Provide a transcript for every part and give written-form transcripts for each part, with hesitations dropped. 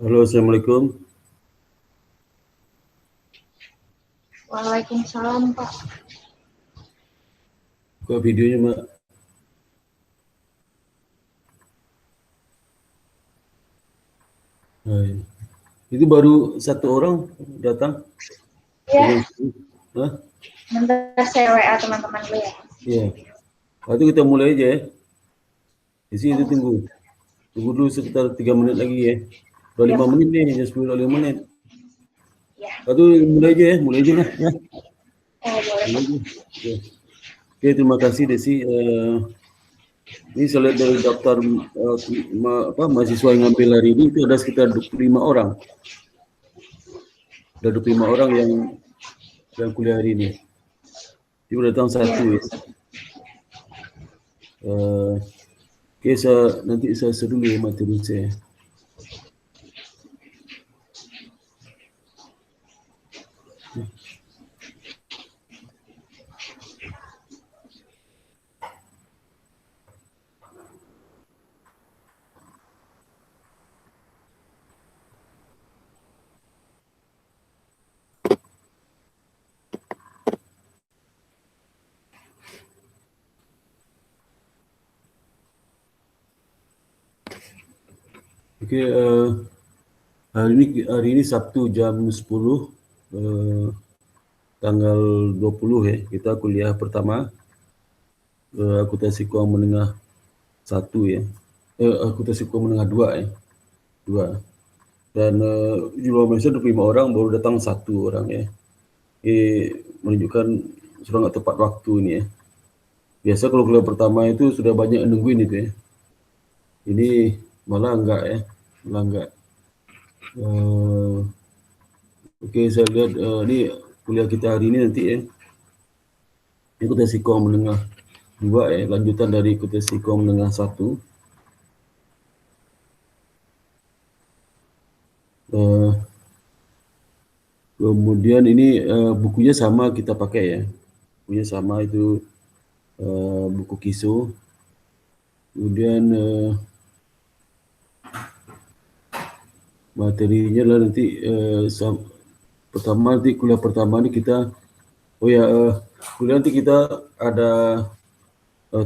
Halo, Assalamualaikum. Waalaikumsalam, Pak. Buka videonya, Mak. Hai. Itu baru satu orang datang Ya, dengan Hah? bentar saya WA teman-teman dulu ya. Iya. Waktu kita mulai aja ya. Di sini itu Oh, tunggu. Tunggu dulu sekitar 3 menit lagi ya. Udah ya, 5 Pak. menit nih, jam 10 5 menit. Ya. Waktu mulai aja ya, mulai aja lah ya. Oh, boleh, Mulai Pak. aja. Ya. Oke, terima kasih Desi. Ini saya lihat dari daftar mahasiswa yang ngambil hari ini itu ada sekitar 25 orang. Ada 25 orang yang kuliah hari ini. Itu datang satu ya. Iya. Eh, Oke, nanti saya dulu ya materi saya. Oke, hari ini Sabtu jam 10, tanggal 20 ya, kita kuliah pertama, akuntansi keuangan menengah 1 ya. Akuntansi keuangan menengah 2 ya. 2. Dan jumlah mahasiswa 25 orang, baru datang satu orang ya. Ini menunjukkan sudah nggak tepat waktu ini ya. Biasa kalau kuliah pertama itu sudah banyak yang nungguin itu ya. Ini malah enggak ya, malah enggak. Oke, saya lihat ini kuliah kita hari ini nanti ya. Akuntansi keuangan menengah 2 ya, lanjutan dari akuntansi keuangan menengah 1. Kemudian ini bukunya sama kita pakai ya. Bukunya sama itu buku KISO. Kemudian materinya lah nanti pertama nanti kuliah pertama ini kita kuliah nanti kita ada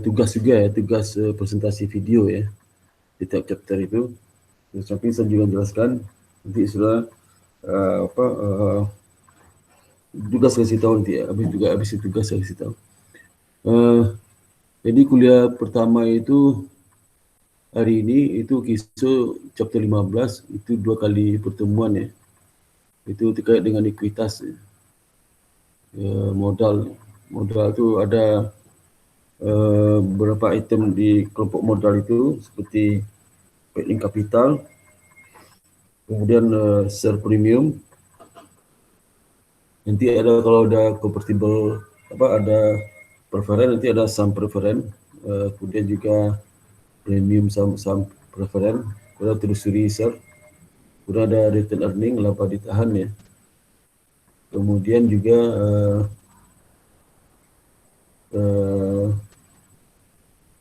tugas juga ya, tugas presentasi video ya di tiap chapter itu. Di samping saya juga jelaskan nanti sudah tugas kasih tahu nanti ya, habis itu tugas saya kasih tahu. Jadi kuliah pertama itu hari ini itu KISO chapter 15 itu 2 kali pertemuan ya. Itu terkait dengan ekuitas ya. Modal itu ada beberapa item di kelompok modal itu seperti paid-in capital, kemudian share premium. Nanti ada kalau ada convertible ada preferen, nanti ada saham preferen, kemudian juga premium saham preferen, kemudian treasury share, kemudian ada return earning, laba ditahan ya. Kemudian juga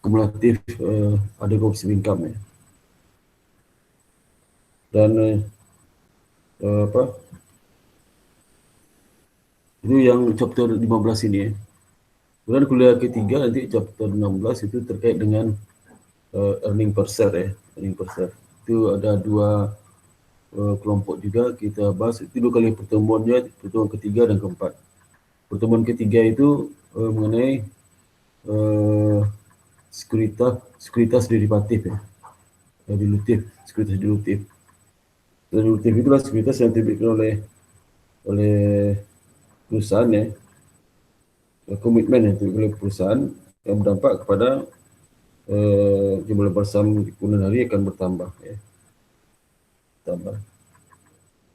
kumulatif ada opsi income ya. Dan itu yang chapter 15 ini ya. Kemudian kuliah ketiga nanti chapter 16 itu terkait dengan earning per share ya. Earning per share. Itu ada 2 kelompok juga kita bahas. Itu 2 kali pertemuannya, pertemuan ketiga dan keempat. Pertemuan ketiga itu mengenai sekuritas derivatif ya. Sekuritas dilutif. Dilutif itulah sekuritas yang diberikan oleh perusahaan ya. Komitmen yang diberikan oleh perusahaan yang berdampak kepada jumlah bersam di kemudian hari akan bertambah ya.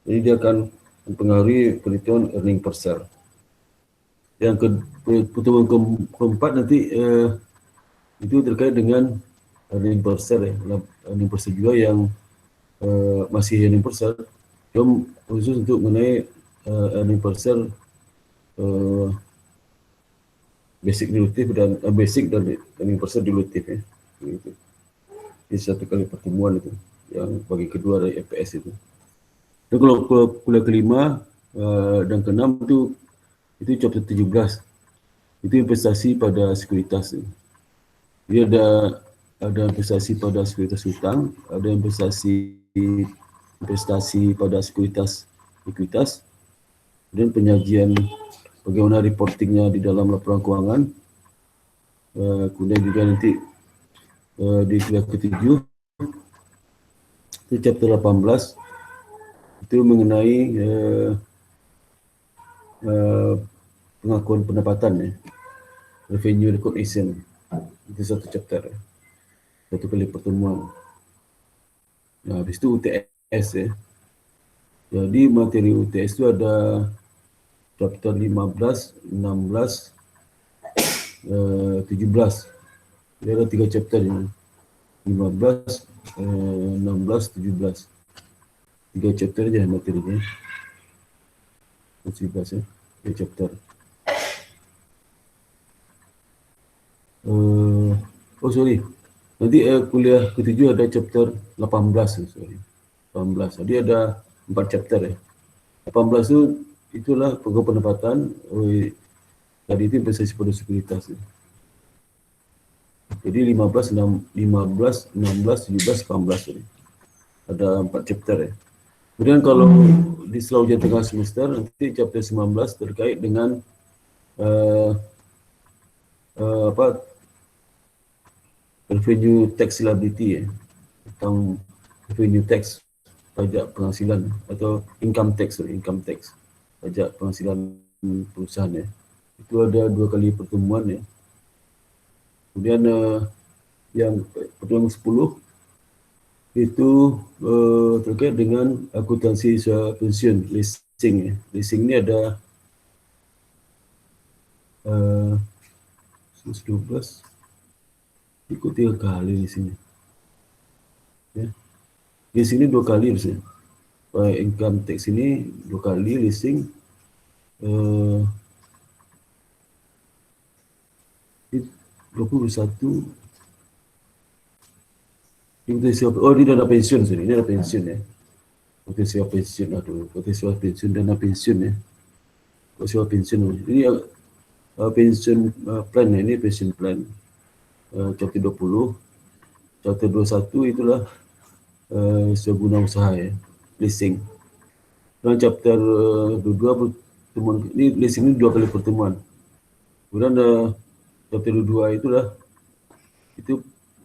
Jadi dia akan mempengaruhi perhitungan earning per share. Yang pertemuan keempat nanti itu terkait dengan earning per share ya. Earning per share juga yang masih earning per share, khusus untuk mengenai earning per share basic dan earning per share dilutif ya. Gitu. Di satu kali pertemuan itu. yang bagi kedua dari FPS itu. Dan kalau kuliah kelima dan keenam itu chapter 17. Itu investasi pada sekuritas. Dia ada investasi pada sekuritas hutang, ada investasi pada sekuritas ekuitas, dan penyajian bagaimana reportingnya di dalam laporan keuangan. Kemudian juga nanti di kuliah ketujuh itu chapter 18 itu mengenai pengakuan pendapatan ya, revenue recognition. Itu satu chapter, satu kali pertemuan. Nah, habis itu UTS ya. Jadi materi UTS itu ada chapter 15, 16, 17. Dia ada 3 chapter ini. 15, 16, 17. 3 chapter aja materinya. 17 ya, 3 chapter. Sorry. Nanti kuliah ketujuh ada chapter 18, sorry. 18. Jadi ada 4 chapter ya. 18 itulah pengakuan pendapatan. Tadi itu investasi pada sekuritas ya. Jadi 15, 16, 17, 18 sorry. Ada 4 chapter ya. Kemudian kalau di setelah ujian tengah semester nanti chapter 19 terkait dengan revenue tax liability ya, tentang revenue tax, pajak penghasilan atau income tax, pajak penghasilan perusahaan ya. Itu ada 2 kali pertemuan ya. Kemudian yang pertemuan 10 itu terkait dengan akuntansi pensiun, leasing ya. Leasing ini ada 12 ikut 3 kali di sini. Ya. Di sini 2 kali misalnya. Income tax ini 2 kali, leasing 21. Oh, ini dana pensiun sini. Ini dana pensiun ya. Potensi pensiun, potensi pensiun, dana pensiun ya. Potensi pensiun. Ini pensiun plan ya, ini pensiun plan. Chapter 20. Chapter 21 itulah seguna usaha ya, leasing. Dan chapter 22 pertemuan ini, leasing ini 2 kali pertemuan. Kemudian chapter 22 itulah itu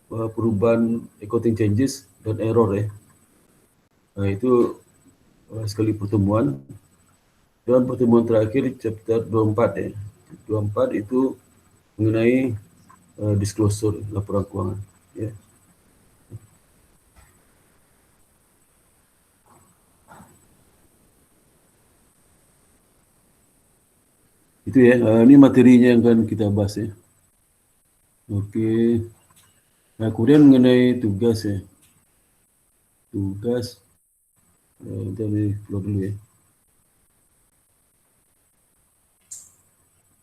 perubahan accounting changes dan error ya. Nah, itu sekali pertemuan. Dan pertemuan terakhir chapter 24 ya. 24 itu mengenai disclosure laporan keuangan ya. Itu ya, ini materinya yang akan kita bahas ya. Oke. Nah, kemudian mengenai tugas ya. Tugas dari keluar dulu ya.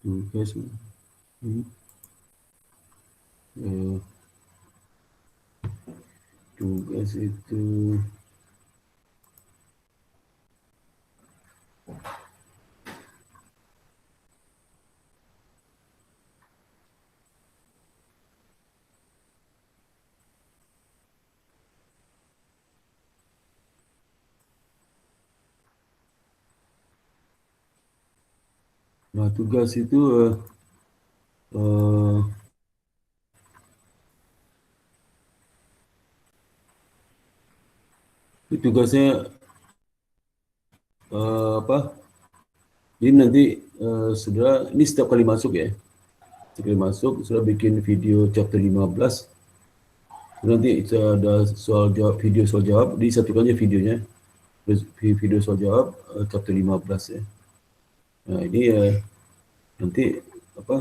Tugas tugas itu nah, tugas itu tugasnya apa? Jadi nanti saudara ini setiap kali masuk ya. Setiap kali masuk saudara bikin video chapter 15. Nanti ada soal jawab, video soal jawab, disatukan aja videonya. Video soal jawab chapter 15 ya. Nah, ini nanti apa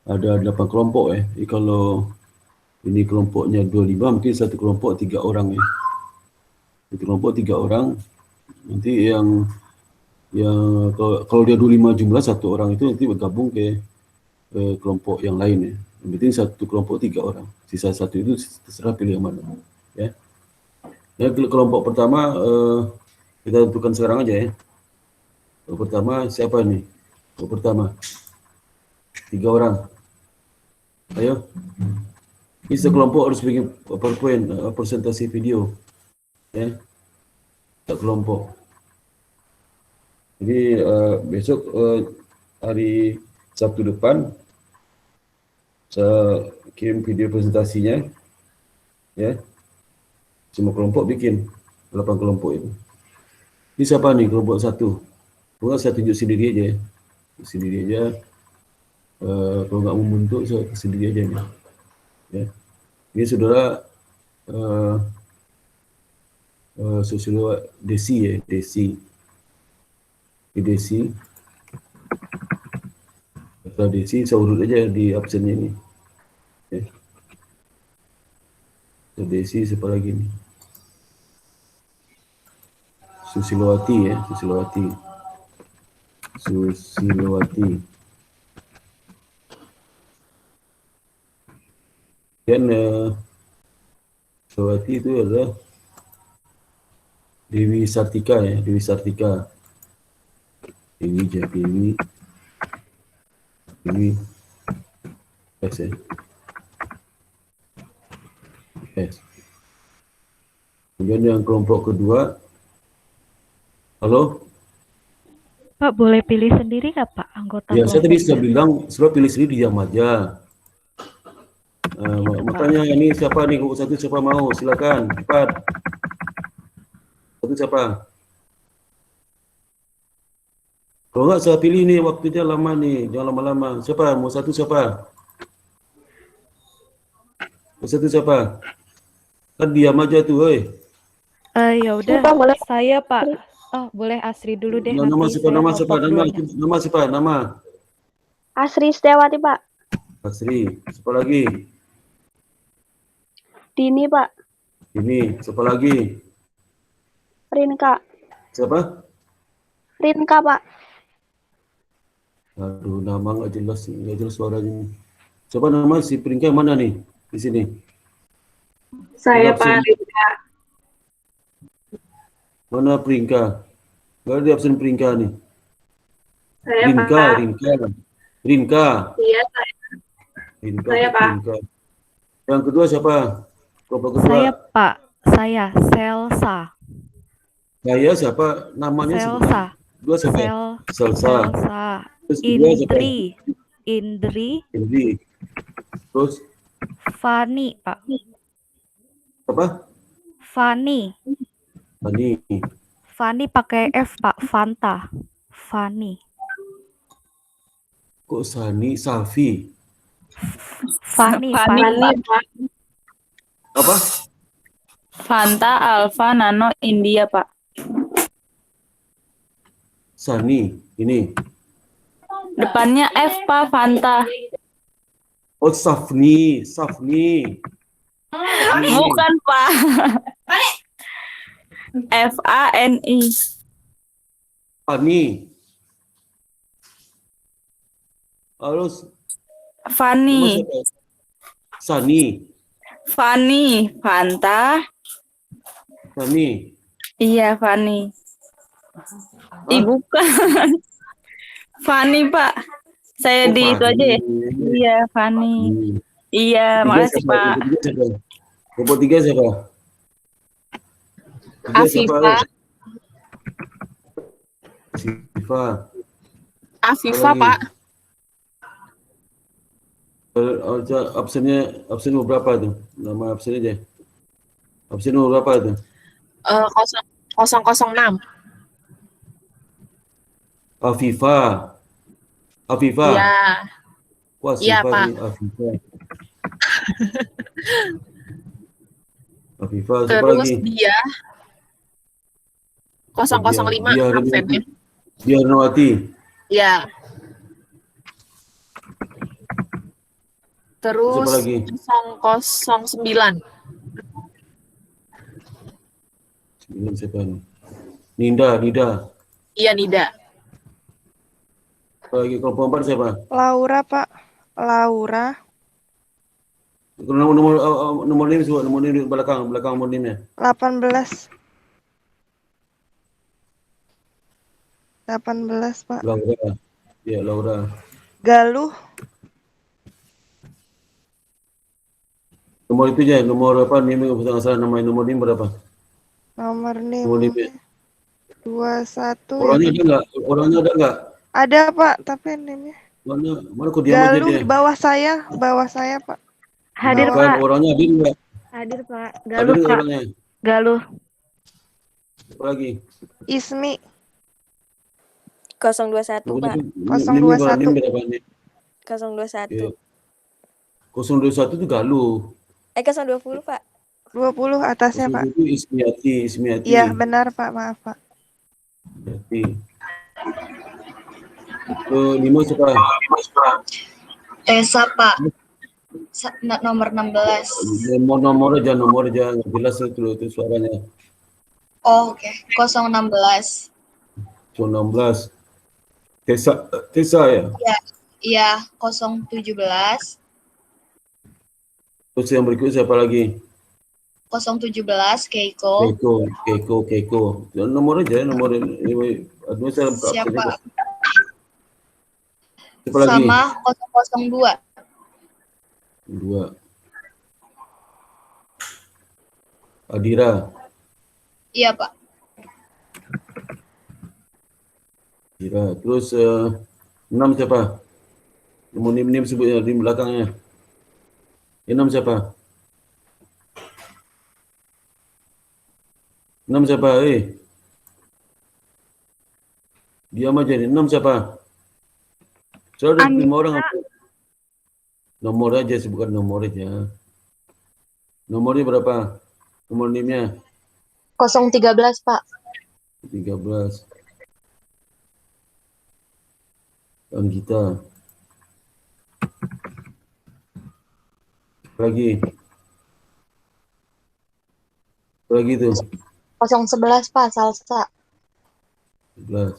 ada 8 kelompok ya. Jadi kalau ini kelompoknya 25, mungkin satu kelompok 3 orang ya. Satu kelompok 3 orang. Nanti yang kalau dia 25 jumlah, satu orang itu nanti bergabung ke kelompok yang lain ya. Yang penting satu kelompok 3 orang. Sisa satu itu terserah pilih yang mana ya. Ya, kelompok pertama kita tentukan sekarang aja ya. Kelompok pertama siapa nih? Kelompok pertama 3 orang. Ayo. Ini sekelompok harus bikin PowerPoint, presentasi video. Ya, tak kelompok. Jadi besok hari Sabtu depan saya kirim video presentasinya, ya. Semua kelompok bikin 8 kelompok itu. Ini siapa nih kelompok 1? Pokoknya saya tunjuk sendiri aja ya. Sendiri aja. Kalau nggak mau membentuk saya sendiri aja nih. Ya. Ini saudara sosiolog Desi ya, Desi. Desi. Kata Desi saya urut aja di absennya ini. Ya. Desi siapa lagi nih? Susilowati ya, Susilowati. Susilowati. Dan Susilowati itu adalah Dewi Sartika ya, Dewi Sartika. Dewi S ya. S. Kemudian yang kelompok kedua, halo? Pak, boleh pilih sendiri nggak Pak anggota Ya, saya tadi kelompoknya? sudah bilang, sudah pilih sendiri diam aja. Makanya ini siapa nih, kelompok 1 siapa mau? Silakan, cepat. 1 siapa? Kalau nggak saya pilih nih, waktunya lama nih, jangan lama-lama. Siapa? Mau 1 siapa? Mau 1 siapa? Kan diam aja tuh, hoi. Ya udah, Pak, boleh. saya Pak. Oh, boleh Asri dulu deh Nama nanti siapa? saya Nama kelompok siapa? duanya. Nama siapa? Nama? Asri Setiawati, Pak. Asri. Siapa lagi? Dini, Pak. Ini. Siapa lagi? Rinka. Siapa? Rinka, Pak. Aduh, nama nggak jelas suaranya. Coba nama si Pringka mana nih? Di sini. Saya Absen. Pak Rinka. Mana Pringka? Nggak ada absen Pringka nih. Saya Rinka, Pak. Rinka. Iya, saya. Rinka, Saya, Pak. Rinka. Yang kedua siapa? Kelompok kedua. Saya Pak, saya Selsa. Saya siapa? Namanya Selsa. Dua siapa? Selsa. Selsa. Terus kedua siapa? Indri. Terus Fani, Pak. apa? Fani. Fani pakai F, Pak. Fanta. Fani. Kok Sani? Safi? Fani, Pak. Apa? Fanta, Alfa, Nano, India, Pak. Sani, ini. Depannya F, Pak, Fanta. Oh, Safni. Bukan, Pak. Fani. Fani. Harus Fani. Sani. Fani, Fanta. Fani. Iya, Fani. Bukan. Fani, Pak. Saya Oh, di itu aja ya. Iya, Fani. Iya, makasih, Pak. Kelompok 3 siapa? Afifah, Pak. Absen berapa tuh? Nama absen aja. Absen berapa tuh? 006. Afifah. Iya. Wah, Iya, Pak. Afifah, siapa Terus lagi? dia 005 absennya. Dia Nawati. Iya. Terus Siapa lagi? 009. Siapa nih? Nida. Iya, Nida. Siapa lagi? Kelompok 4 siapa? Laura, Pak. Laura. Nomor NIM semua, nomor NIM di belakang nomor NIM-nya. 18. 18, Pak. Laura. Ya, Laura. Galuh. Nomor itu aja, nomor apa NIM enggak salah namanya, nomor NIM berapa? Nomor Nomor NIM NIM. 21 Orangnya ya, ada Pak. enggak? Orangnya ada enggak? Ada, Pak, tapi NIM-nya. Mana kok diam aja Galuh dia? di bawah saya, Pak. Hadir, Bawah. Bukan, Pak. orangnya hadir enggak? Hadir, Pak. Hadir Galuh, enggak Pak. orangnya? Galuh. Apa lagi? Ismi 021, Nomor Pak. itu NIM berapa? 021. NIM berapa? NIM? 021. 021 itu Galuh. 020, Pak. 20 atasnya, Pak. 021 itu Ismiati. Iya, benar, Pak. Maaf, Pak. Ismiati. Ke 5 siapa? Tesa, Pak. Nomor 16. Nomor aja nggak jelas itu suaranya. Oh, oke. 016. 16. Tesa ya. Iya, 017. Terus yang berikut siapa lagi? 017 Keiko. Keiko. Nomor aja, nomor ini. Aduh, saya buka Siapa? absennya. Siapa lagi? Sama 002. 2. Adira. Iya, Pak. Adira. Terus 6 siapa? Nomor NIM sebutnya di belakangnya. 6 siapa? 6 siapa? Diam aja nih. 6 siapa? Sudah ada 5 orang. Nomor aja, sebutkan nomor aja. Nomornya berapa? Nomor NIM-nya? 013, Pak. 13. Anggita. Lagi itu 011, Pak. Salsa. 11.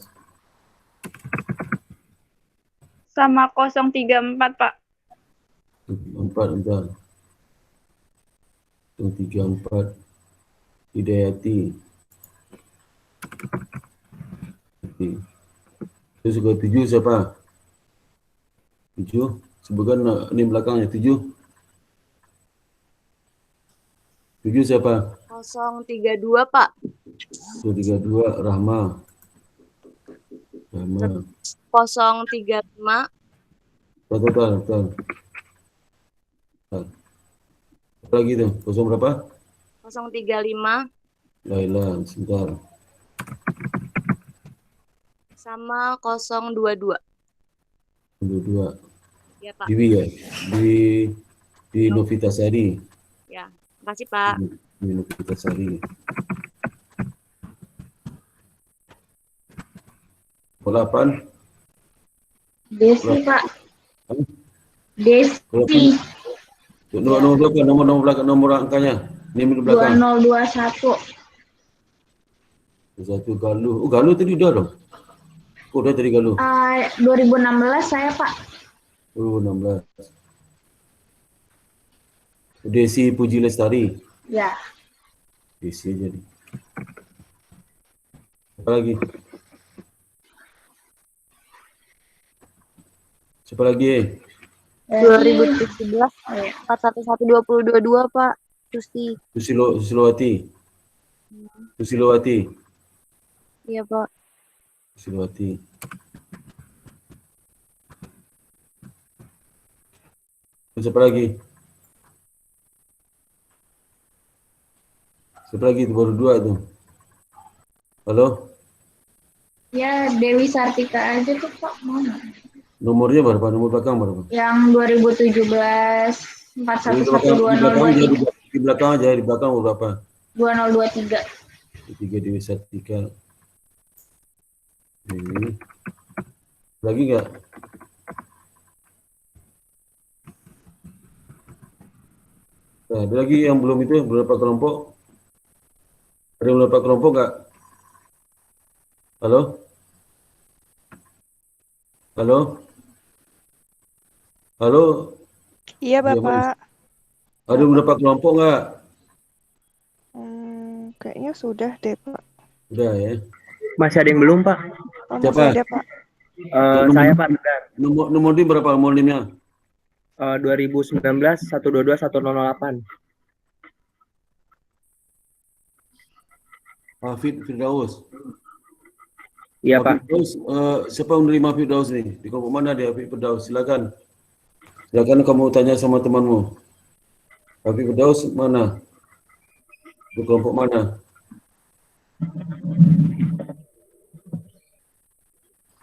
Sama 034, Pak. 4 entar. 34. Hidayati. Terus ke 7 siapa? 7. Sebutkan ini belakangnya 7. 7 siapa? 032, Pak. 32 Rahma. 035. Betul. Apa lagi tuh? 0 berapa? 035 Laila, sebentar. sama 022. 22. Ya, Pak. Diwi ya? Di Novitasari. Ya, makasih, Pak. Di Novitasari. Pola 8. Desi, Pak. Hah? Desi. Nomor belakang, nomor belakang, nomor angkanya. NIM di belakang. 2021. 1 Galuh. Oh, Galuh tadi udah dong. Oh, udah tadi Galuh. 2016 saya, Pak. 2016. Desi Puji Lestari. Ya. Desi aja nih. Apa lagi? Siapa lagi? 2017 4112022, Pak. Susi. Susilowati. Iya, Pak. Susilowati. Siapa lagi? Siapa lagi? Itu baru 2 itu. Halo? Ya, Dewi Sartika aja tuh, Pak. Mana? Nomornya berapa? Nomor belakang berapa? Yang 2017 411203 Di belakang aja, di belakang berapa? 2023. 3 Dewi Sartika. Ini. Lagi enggak? Nah, ada lagi yang belum itu, beberapa kelompok. Ada beberapa kelompok enggak? Halo? Halo? Halo? Iya, Diam aja. Bapak. Ada beberapa kelompok nggak? Kayaknya sudah deh, Pak. Udah ya. Masih ada yang belum, Pak? Oh, Siapa? masih ada, Pak. Saya, Pak, benar. Nomor NIM berapa nomor NIM-nya? 2019 122 1008. Hafid Firdaus. Iya, Pak. Firdaus, siapa yang menerima Firdaus nih? Di kelompok mana dia Hafid Firdaus? Silakan. Silakan kamu tanya sama temanmu. Hafid Firdaus mana? Di kelompok mana?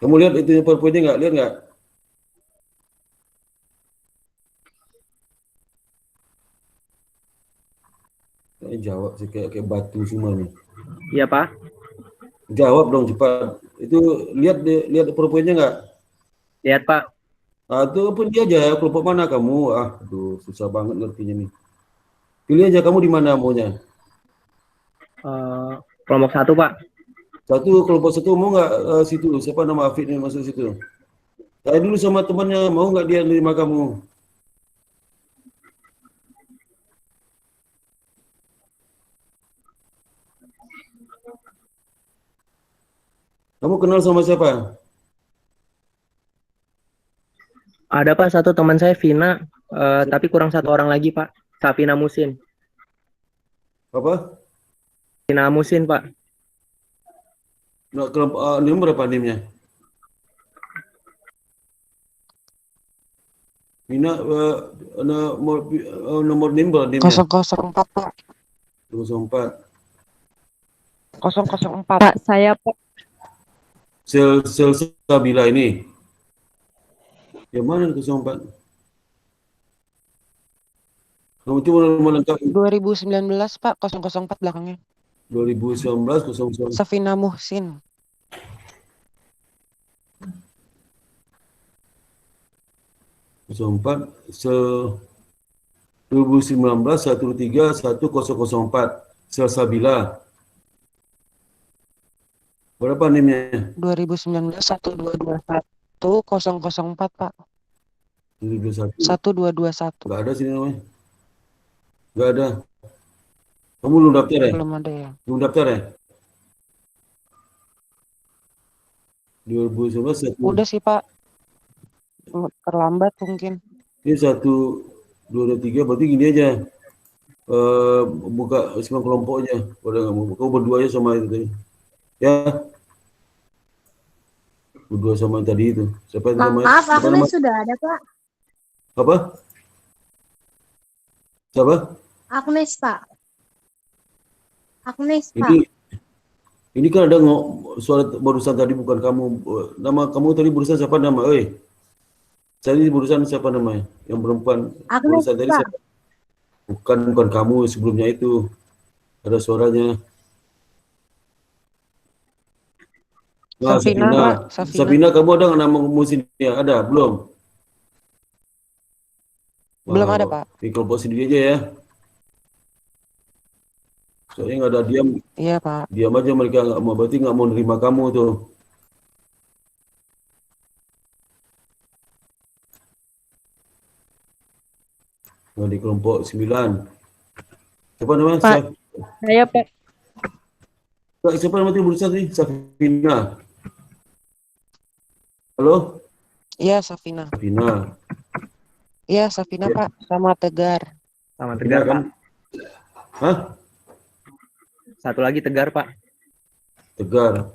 Kamu lihat itu PowerPoint-nya nggak? Lihat nggak? Jawab sih kayak batu semua nih. Iya, Pak. Jawab dong cepat. Itu lihat PowerPoint-nya nggak? Lihat, Pak. Itu pun dia aja kelompok mana kamu? Aduh, susah banget ngertinya nih. Pilih aja kamu di mana maunya. Kelompok 1, Pak. Kelompok 1 mau nggak situ? Siapa nama Afid nih masuk situ? Tanya dulu sama temannya, mau nggak dia nerima kamu? Kamu kenal sama siapa? Ada, Pak, satu teman saya, Vina. Tapi kurang satu orang lagi, Pak. Safina Musin. Apa? Vina Musin, Pak. Nah, kelompok NIM berapa NIM-nya? Vina nomor NIM berapa NIM-nya? 004, Pak. 04. 004. Pak, saya Pak. Sel Sabila ini. Yang mana 04? Kamu coba melengkapi 2019, Pak. 004 belakangnya. 2019 00. Safina Muhsin. Empat 2019 131004 Salsabila. Berapa NIM-nya? 2019 1221 004, Pak. 2021. 1221. Enggak ada sini namanya. Enggak ada. Kamu belum daftar ya? Belum ada ya. Belum daftar ya? 2019 Udah sih, Pak. Terlambat mungkin. Ini 1 2 3 berarti gini aja. Buka semua kelompok aja. Pada nggak mau. Kau berdua aja sama itu tadi. Ya. Berdua sama yang tadi itu. Siapa yang namanya? Maaf, Siapa aku nama? sudah ada, Pak. Apa? Siapa? Agnes, Pak. Agnes, Pak. Ini kan ada suara barusan tadi bukan kamu. Nama kamu tadi barusan siapa nama? Tadi barusan siapa namanya? Yang perempuan. Agnes, Barusan tadi Pak. siapa? Bukan kamu sebelumnya itu. Ada suaranya. Nah, Safina, Pak. Safina, kamu ada nggak nama kamu sini? Ada, belum? Belum ada, Pak. Di kelompok sendiri aja ya. Soalnya nggak ada diam. Iya, Pak. Diam aja mereka nggak mau, berarti nggak mau nerima kamu tuh. Nah, di kelompok 9. Siapa namanya? Pak. Saya Pak. Siapa nama itu berusaha tadi? Safina. Halo? Iya, Safina. Safina. Iya, Safina, Ya. Pak. Sama Tegar. Sama Tegar Tegar, kan? Pak. Hah? Satu lagi Tegar, Pak. Tegar.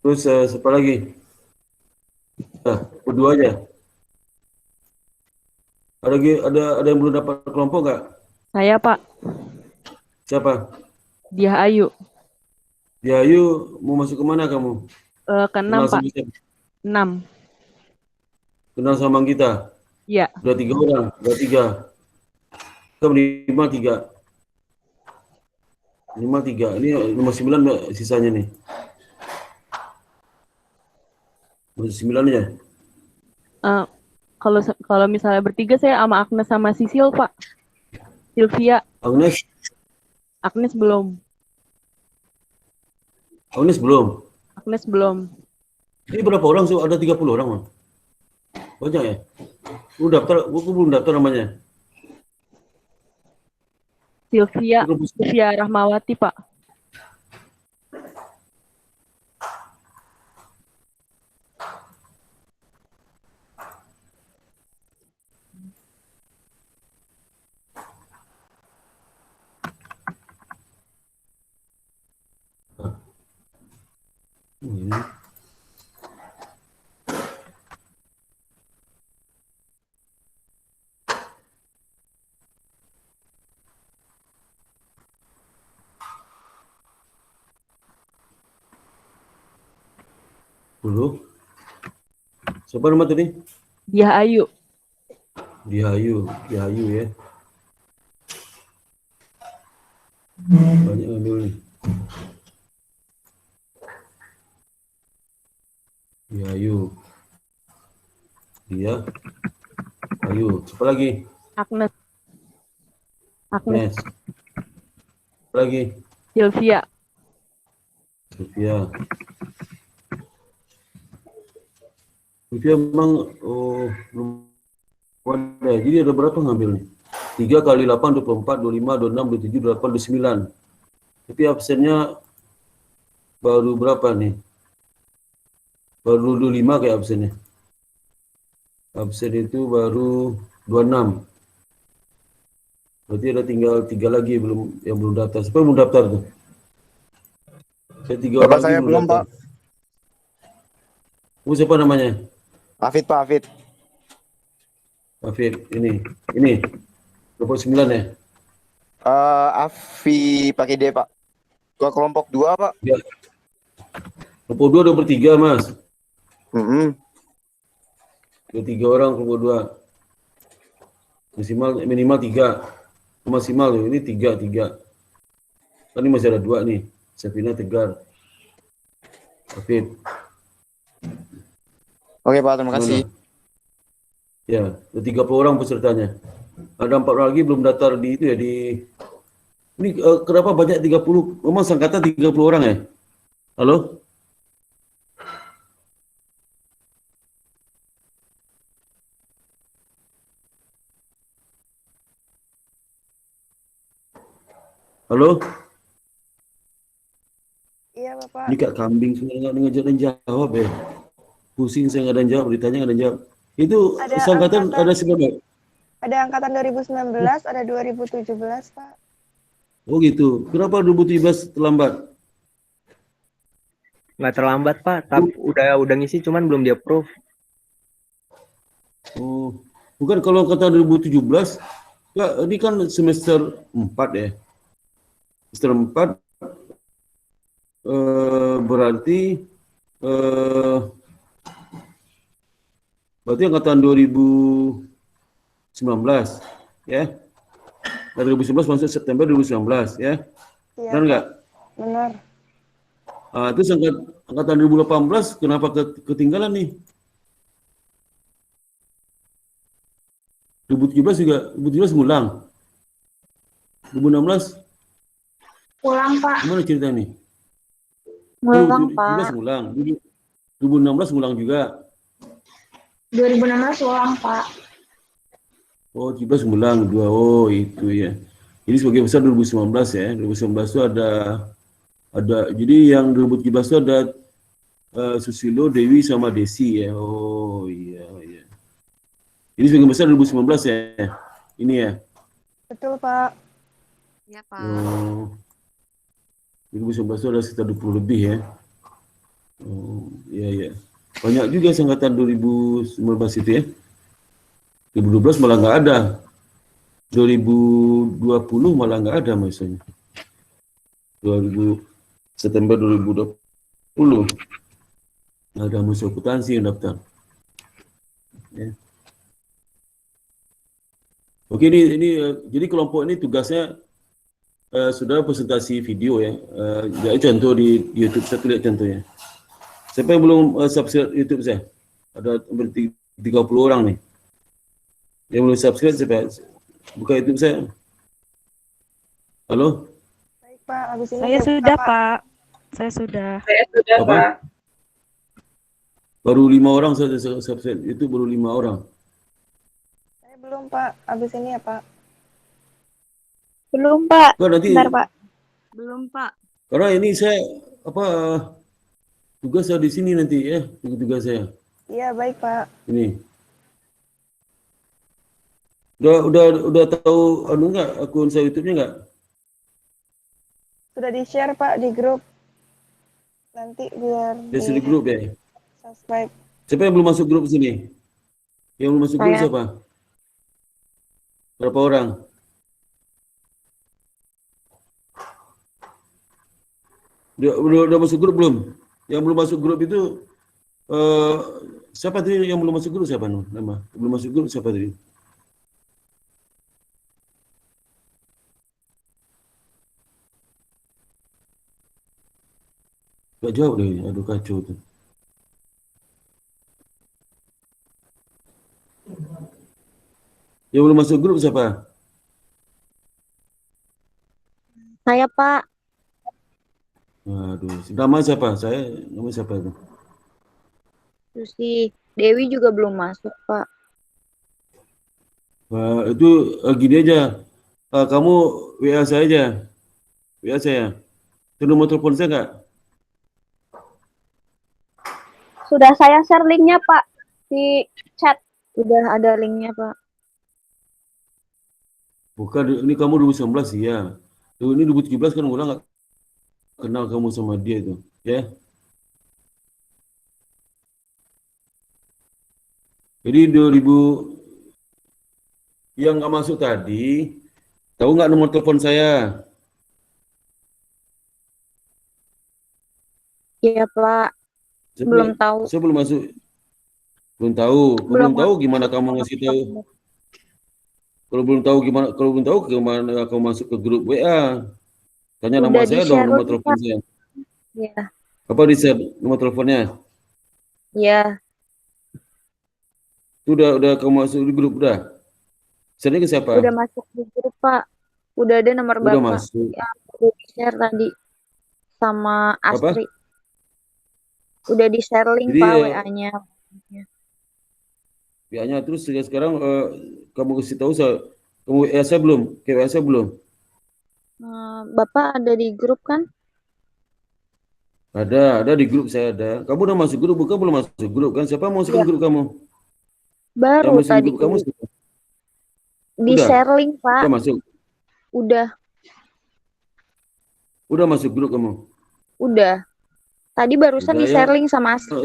Terus siapa lagi? Berdua aja. Ada yang belum dapat kelompok nggak? Saya Pak. Siapa? Dia Ayu. Ya, Ayu mau masuk ke mana kamu? Ke-6 Kenal Pak. sama siapa? 6. Kenal sama kita? Iya. Udah 3 orang, udah 3. Kita 5 3. 5 3. Ini nomor 9 sisanya nih. Nomor 9 aja. Kalau misalnya bertiga saya sama Agnes sama Sisil Pak. Sylvia. Agnes belum. Agnes belum. Agnes belum. Ini berapa orang sih? Ada 30 orang, Bang. Banyak ya? Lu daftar, gua belum daftar namanya. Sylvia Rahmawati, Pak. Ini. Dulu. Siapa nama tadi? Diah Ayu. Dihayu ya. Banyak ngambil nih. Dihayu. Dia. Ayu. Siapa lagi? Agnes. Nes. Siapa lagi? Sylvia. Sylvia memang belum ada. Jadi ada berapa ngambil nih? 3 kali 8, 24, 25, 26, 27, 28, 29. Tapi absennya baru berapa nih? Baru 25 kayak absennya. Absen itu baru 26. Berarti ada tinggal 3 lagi yang belum daftar. Siapa yang belum daftar tuh? Saya 3 orang saya belum, Pak. Siapa namanya? Afid, Pak, Afid. Afid, ini 29 ya? Afi pakai D, Pak. Ke kelompok 2, Pak. Ya. Kelompok 2 udah bertiga, Mas. Ada 3 orang kelompok 2. Minimal 3. Maksimal loh, ini 3. Kan ini masih ada 2 nih. Safina, Tegar, Afid. Oke, Pak, terima kasih. Ya, ada 30 orang pesertanya. Ada 4 orang lagi belum daftar di itu ya, di ini kenapa banyak 30? Memang sangkatan 30 orang ya? Halo? Halo? Iya, Bapak. Ini kayak kambing semua nggak ada yang jawab ya. Pusing saya nggak ada yang jawab, ditanya nggak ada yang jawab. Itu Ada sangkatan angkatan. ada seberapa? Ada angkatan 2019, ada 2017, Pak. Oh gitu. Kenapa 2017 terlambat? Nggak terlambat, Pak. Tapi udah ngisi, cuman belum di-approve. Oh, bukan kalau kata 2017, ya, ini kan semester 4 ya. Semester 4 berarti angkatan 2019 ya. Dari 2019 masuk September 2019 ya. Iya, Benar nggak? Benar. Terus angkatan 2018 kenapa ketinggalan nih? 2017 juga, 2017 ngulang. 2016 Pulang, Pak. gimana ceritanya nih? Ngulang, 2017 Pak. ngulang, 2016 ngulang juga. 2016 ulang, Pak. Oh, 17 ngulang 2. Oh, itu ya. Ini sebagai besar 2019 ya. 2019 itu ada jadi yang 2017 itu ada Susilo, Dewi sama Desi ya. Oh, iya. Ini sebagai besar 2019 ya. Ini ya. Betul, Pak. Iya, Pak. Oh. 2019 itu ada sekitar 20 lebih ya. Oh, iya. Banyak juga angkatan 2019 itu ya. 2012 malah nggak ada. 2020 malah nggak ada misalnya. September 2020 ada musuh akuntansi yang daftar. Ya. Oke, ini jadi kelompok ini tugasnya sudah presentasi video ya. Jadi contoh di YouTube, saya lihat contohnya. Siapa yang belum subscribe YouTube saya? Ada 30 orang nih. Yang belum subscribe siapa? Buka YouTube saya. Halo? Baik, Pak. Habis ini Saya sudah, Pak. Saya sudah. Apa? Baru 5 orang saja subscribe, itu baru 5 orang. Saya belum, Pak. Abis ini ya, Pak. Belum, Pak. Kan nanti, Bentar, Pak. Belum, Pak. karena ini saya tugas saya di sini nanti ya, tugas saya Iya, baik, Pak. ini. Udah tahu enggak akun saya YouTube-nya enggak? Sudah di-share, Pak, di grup. Nanti biar Di grup ya. subscribe. Siapa yang belum masuk grup sini? Yang belum masuk grup Saya. siapa? Berapa orang? Udah masuk grup belum? Yang belum masuk grup itu siapa tadi yang belum masuk grup siapa nama? Belum masuk grup siapa tadi? Gak jawab deh, aduh kacau tuh. Yang belum masuk grup siapa? Saya, Pak. Aduh, nama siapa? Nama siapa itu? Terus si Dewi juga belum masuk, Pak. Itu gini aja. Kamu WA saya aja. WA saya. Itu nomor telepon saya nggak? Sudah saya share linknya, Pak. Di chat. Udah ada linknya, Pak. Bukan, ini kamu 2019 ya. Tuh, ini 2017 kan orang nggak kenal kamu sama dia itu, ya. Jadi 2000 yang nggak masuk tadi, tahu nggak nomor telepon saya? Iya, Pak. Belum tahu. Saya belum masuk. Belum tahu. Belum tahu gimana kamu ngasih tahu? Kalau belum tahu gimana kamu masuk ke grup WA? Tanya nama saya dong, nomor telepon saya. Iya. Apa di-share nomor teleponnya? Iya. Itu udah kamu masuk di grup udah? Share-nya ke siapa? Udah masuk di grup, Pak. Udah ada nomor Udah Bapak. masuk. Ya, udah di-share tadi sama Astri. Udah di-share link, Jadi, Pak, WA-nya. WA-nya terus sekarang kamu kasih tahu saya, kamu WA saya belum? Kayak WA saya belum? Bapak ada di grup kan? Ada di grup saya ada. Kamu udah masuk grup, bukan belum masuk grup kan? Siapa mau masuk grup kamu? Baru Yang masuk tadi grup kamu siapa? di-share link, Pak. Udah masuk? Udah. Udah masuk grup kamu? Udah. Tadi barusan Udah, di-share link sama Astri.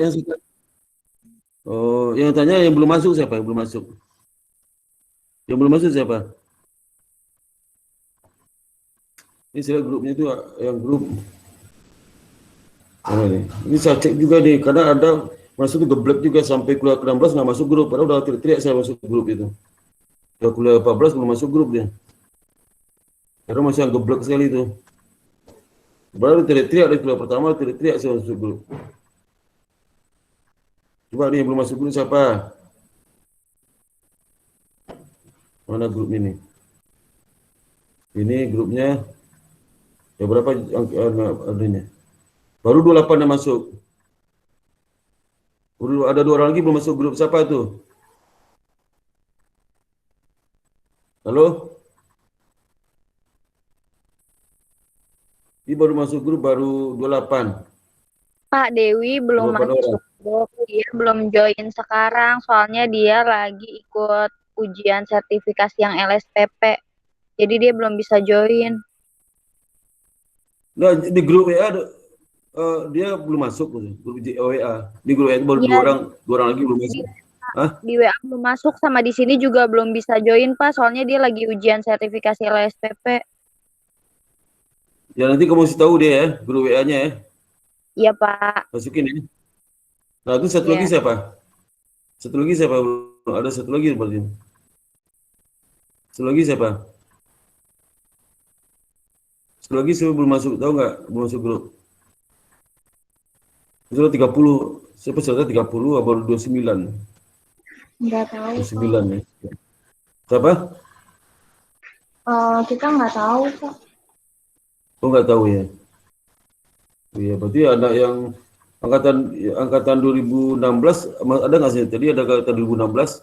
Yang tanya yang belum masuk siapa? Yang belum masuk? Yang belum masuk siapa? Ini saya grupnya itu yang grup. Ini saya cek juga nih, karena ada masuk tuh geblek juga sampai kuliah ke-16 nggak masuk grup, padahal udah teriak-teriak saya masuk grup itu. Udah kuliah 14 belum masuk grup dia. Karena masih yang geblek sekali itu. Baru teriak-teriak dari kuliah pertama, teriak-teriak saya masuk grup. Coba nih belum masuk grup siapa? Mana grup ini? Ini grupnya ya berapa adanya? Baru 28 yang masuk. Ada 2 orang lagi belum masuk grup. Siapa tuh? Halo? Ini baru masuk grup baru 28. Pak Dewi belum 28 masuk grup. Dia belum join sekarang. Soalnya dia lagi ikut ujian sertifikasi yang LSPP. Jadi dia belum bisa join. Nah, di grup WA dia belum masuk grup WA. Di grup WA itu baru 2 orang lagi belum masuk. Di WA belum masuk, sama di sini juga belum bisa join, Pak. Soalnya dia lagi ujian sertifikasi LSPP. Ya nanti kamu kasih tahu dia ya, grup WA-nya ya. Iya, Pak. Masukin ya. Nah, itu satu lagi siapa? Satu lagi siapa? Ada satu lagi berarti. Satu lagi siapa? Satu lagi saya belum masuk, tahu nggak? Belum masuk grup. Sudah 30, siapa sudah 30 atau 29? Nggak tahu. 29 ya. Siapa? Kita nggak tahu, Pak. Oh nggak tahu ya. Iya, berarti ada yang Angkatan 2016 ada nggak sih? Tadi ada angkatan 2016,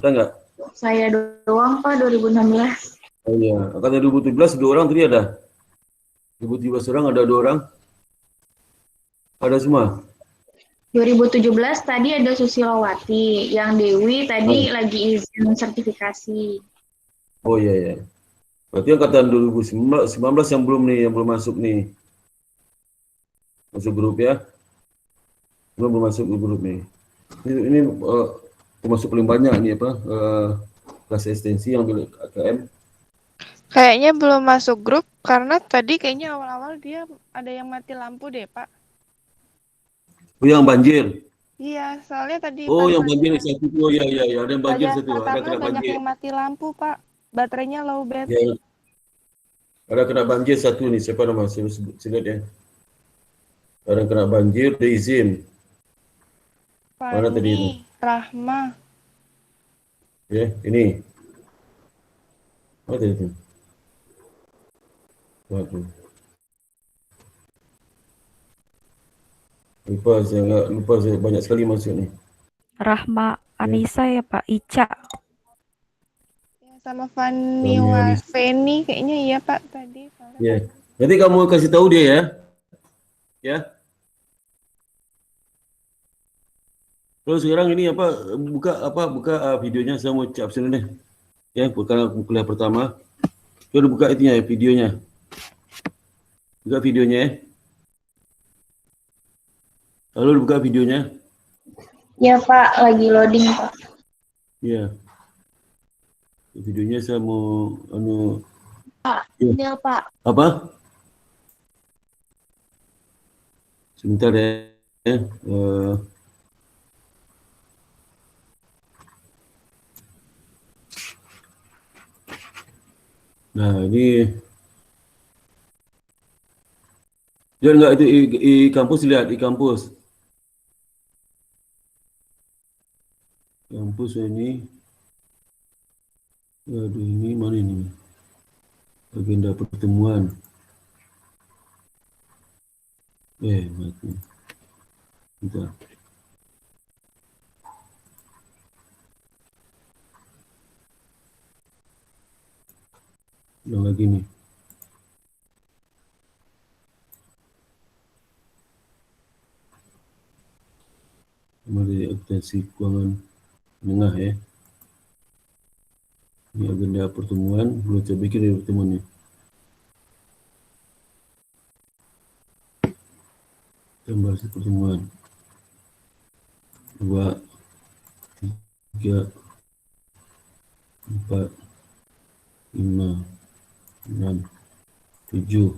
ada nggak? Saya doang Pak 2016. Oh iya, angkatan 2017 2 orang tadi ada. 2017 orang ada 2 orang. Ada semua. 2017 tadi ada Susilowati, yang Dewi tadi lagi izin sertifikasi. Oh iya ya. Berarti angkatan 2019 yang belum masuk nih. Masuk grup ya. Belum masuk grup nih. Ini termasuk paling banyak nih kelas ekstensi yang ambil AKM. Kayaknya belum masuk grup karena tadi kayaknya awal-awal dia ada yang mati lampu deh, Pak. Oh yang banjir. Iya, soalnya tadi Oh yang banjir satu. Oh iya ada yang banjir bagian satu. Ada pertama kena banyak banjir. yang mati lampu, Pak. Baterainya low bat. Ya, ada kena banjir satu nih. Siapa nama? Saya lihat ya. Ada kena banjir, dia izin. Mana tadi itu? Rahma. Ya, ini. Apa tadi itu? Waduh. Lupa saya banyak sekali masuk nih. Rahma Anissa ya Pak, Ica. Ya, sama Feni kayaknya iya Pak tadi. Ya. Nanti kamu kasih tahu dia ya. Ya. Terus sekarang ini buka videonya, saya mau cek absen deh. Ya, bukan kuliah pertama. Coba buka itunya ya, videonya. Buka videonya ya. Lalu buka videonya. Ya Pak, lagi loading Pak. Ya. Videonya saya mau Pak, ya. ini Pak. Apa? Sebentar ya. Nah, ini lihat nggak itu kampus, lihat di kampus. Kampus ini. Aduh, ini mana ini? Agenda pertemuan. Mati. Bentar. Ulang lagi nih. Mari akuntansi keuangan menengah ya. Ini agenda pertemuan, belum saya bikin dari pertemuan ini. Tambah pertemuan 2, 3, 4, 5, 6, 7,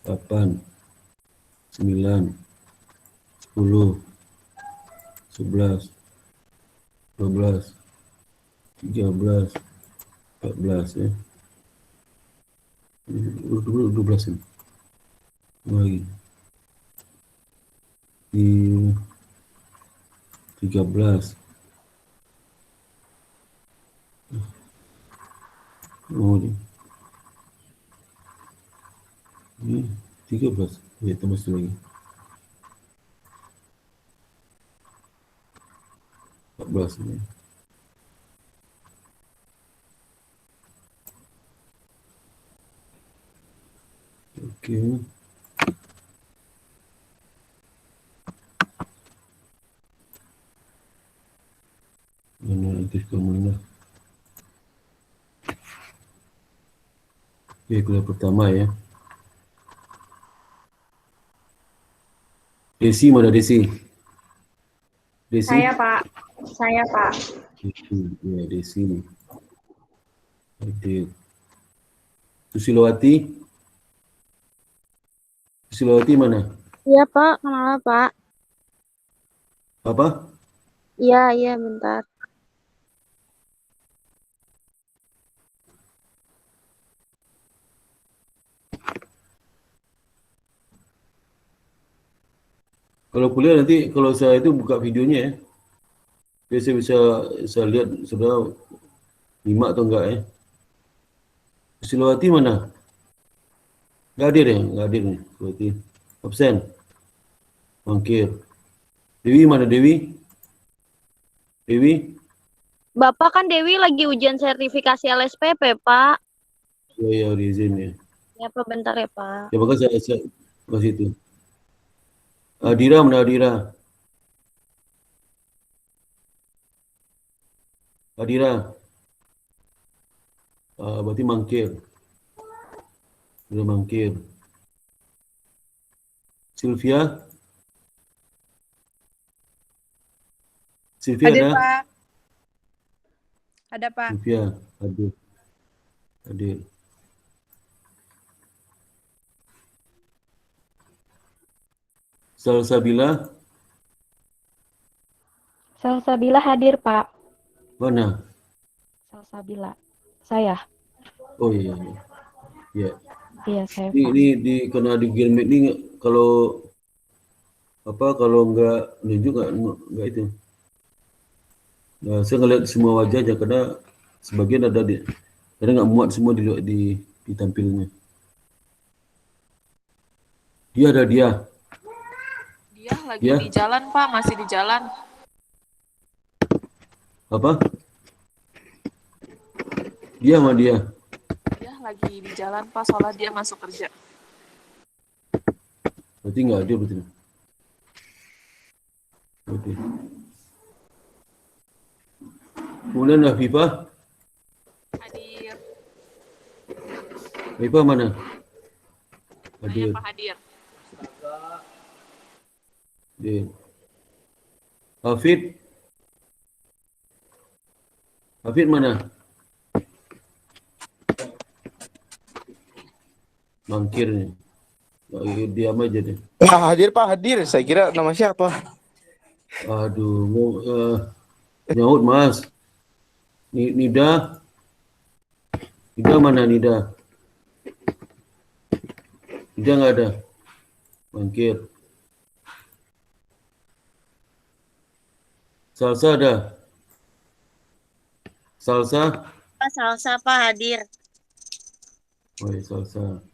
8, 9, 10, 11, 12, 13, 14 ya. 12 ini. Lagi. 13. Oh ini 13. Ya, tambah satu lagi. 14 ini. Oke. Mana aktif kamu lah. Oke, kuliah pertama ya. Desi mana Desi? Desi? Saya Pak. Ya, Desi nih. Oke. Susilowati? Susilowati mana? Iya Pak, kenapa Pak? Apa? Iya, bentar. Kalau kuliah nanti, kalau saya itu buka videonya ya. Biar saya bisa lihat sudah nyimak atau enggak ya. Susilowati mana? Nggak hadir ya? Nggak hadir nih. Berarti absen. Mangkir. Dewi mana Dewi? Dewi? Bapak kan Dewi lagi ujian sertifikasi LSPP, Pak. Ya, izin ya. Ya, Pak, bentar ya, Pak. Ya, maka saya kasih itu. Adira mana Adira? Adira. Berarti mangkir. Sudah mangkir. Sylvia? Sylvia Hadir, ada? Pak. Ada, Pak. Sylvia, hadir. Salsabila? Salsabila hadir, Pak. Mana? Salsabila. Saya. Oh iya. Ya. Iya, saya, Pak. Ini karena di Google Meet ini kalau nggak nunjuk nggak itu. Nah, saya ngeliat semua wajahnya karena sebagian ada karena nggak muat semua di tampilnya. Dia ada dia. Dia lagi di jalan, Pak, masih di jalan. Apa? Dia sama dia. Dia lagi di jalan, Pak, soalnya dia masuk kerja. Berarti nggak ada berarti. Oke. Kemudian Afifah. Hadir. Afifah mana? Hadir. Pak, hadir. Hadir. Hafid. Hafid mana? Mangkir nih. Diam aja deh. Hadir Pak, hadir. Saya kira nama siapa? Aduh, nyaut Mas. Nida. Nida mana Nida? Nida nggak ada. Mangkir. Salsa ada. Salsa. Salsa Pak hadir. Oh ya, salsa.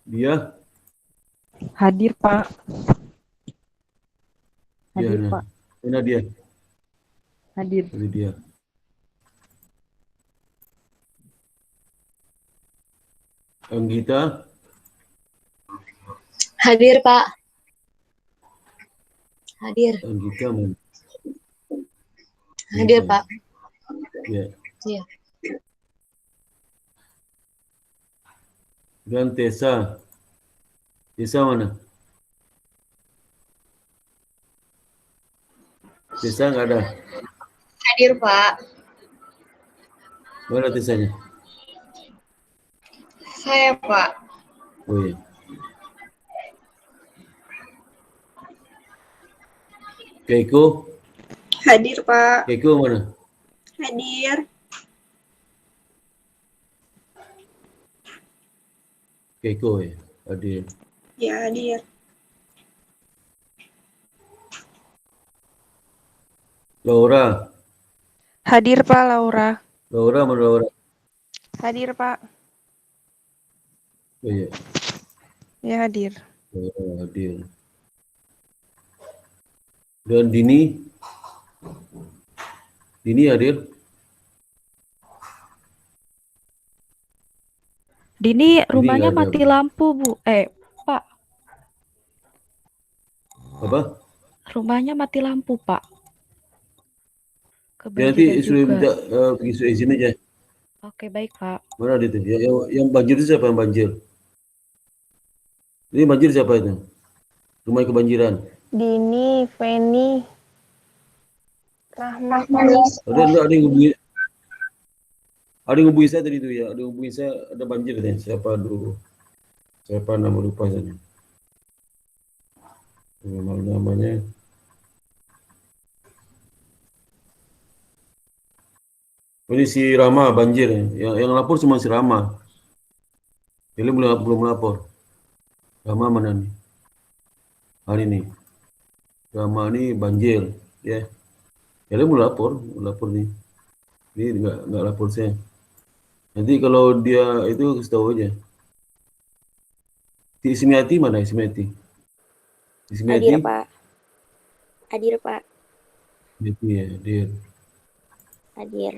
Dia Hadir, Pak. Hadir, dia, Pak. Mana dia? Hadir. Ini dia. Anggita. Hadir Pak. Hadir. Anggita mana? Hadir Pak. Ya. Iya. Dan Tessa. Tessa mana? Tessa nggak ada. Hadir Pak. Mana Tessanya? Saya Pak. Oh iya. Keiko. Hadir Pak. Keiko mana? Hadir. Keiko ya. Hadir. Ya hadir. Laura. Hadir Pak Laura. Laura mana Laura? Hadir Pak. Oh iya. Ya hadir. Laura hadir. Dan Dini. Dini hadir. Dini rumahnya nggak ada. mati lampu, Bu. Pak. Apa? Rumahnya mati lampu, Pak. Ya, nanti Kebanjiran sudah juga. minta pergi sudah izin aja. Oke, baik, Pak. Mana ada itu? Yang banjir itu siapa yang banjir? Ini banjir siapa itu? Rumah kebanjiran. Dini, Feni, Rahma, Ada yang hubungi. Ada yang hubungi saya tadi itu ya. Ada yang hubungi saya ada banjir ya. Siapa dulu? Siapa nama lupa saya. Namanya. Ini si Rama banjir ya. Yang lapor cuma si Rama. Jadi belum lapor. Rama mana nih? Hari ini. Rama ini banjir ya. Jadi mau lapor nih. Ini nggak lapor saya. Nanti kalau dia itu kasih tahu aja. Ismiati mana Ismiati? Ismiati? Hadir, Pak. Hadir, Pak. Ismiati ya, hadir. Hadir.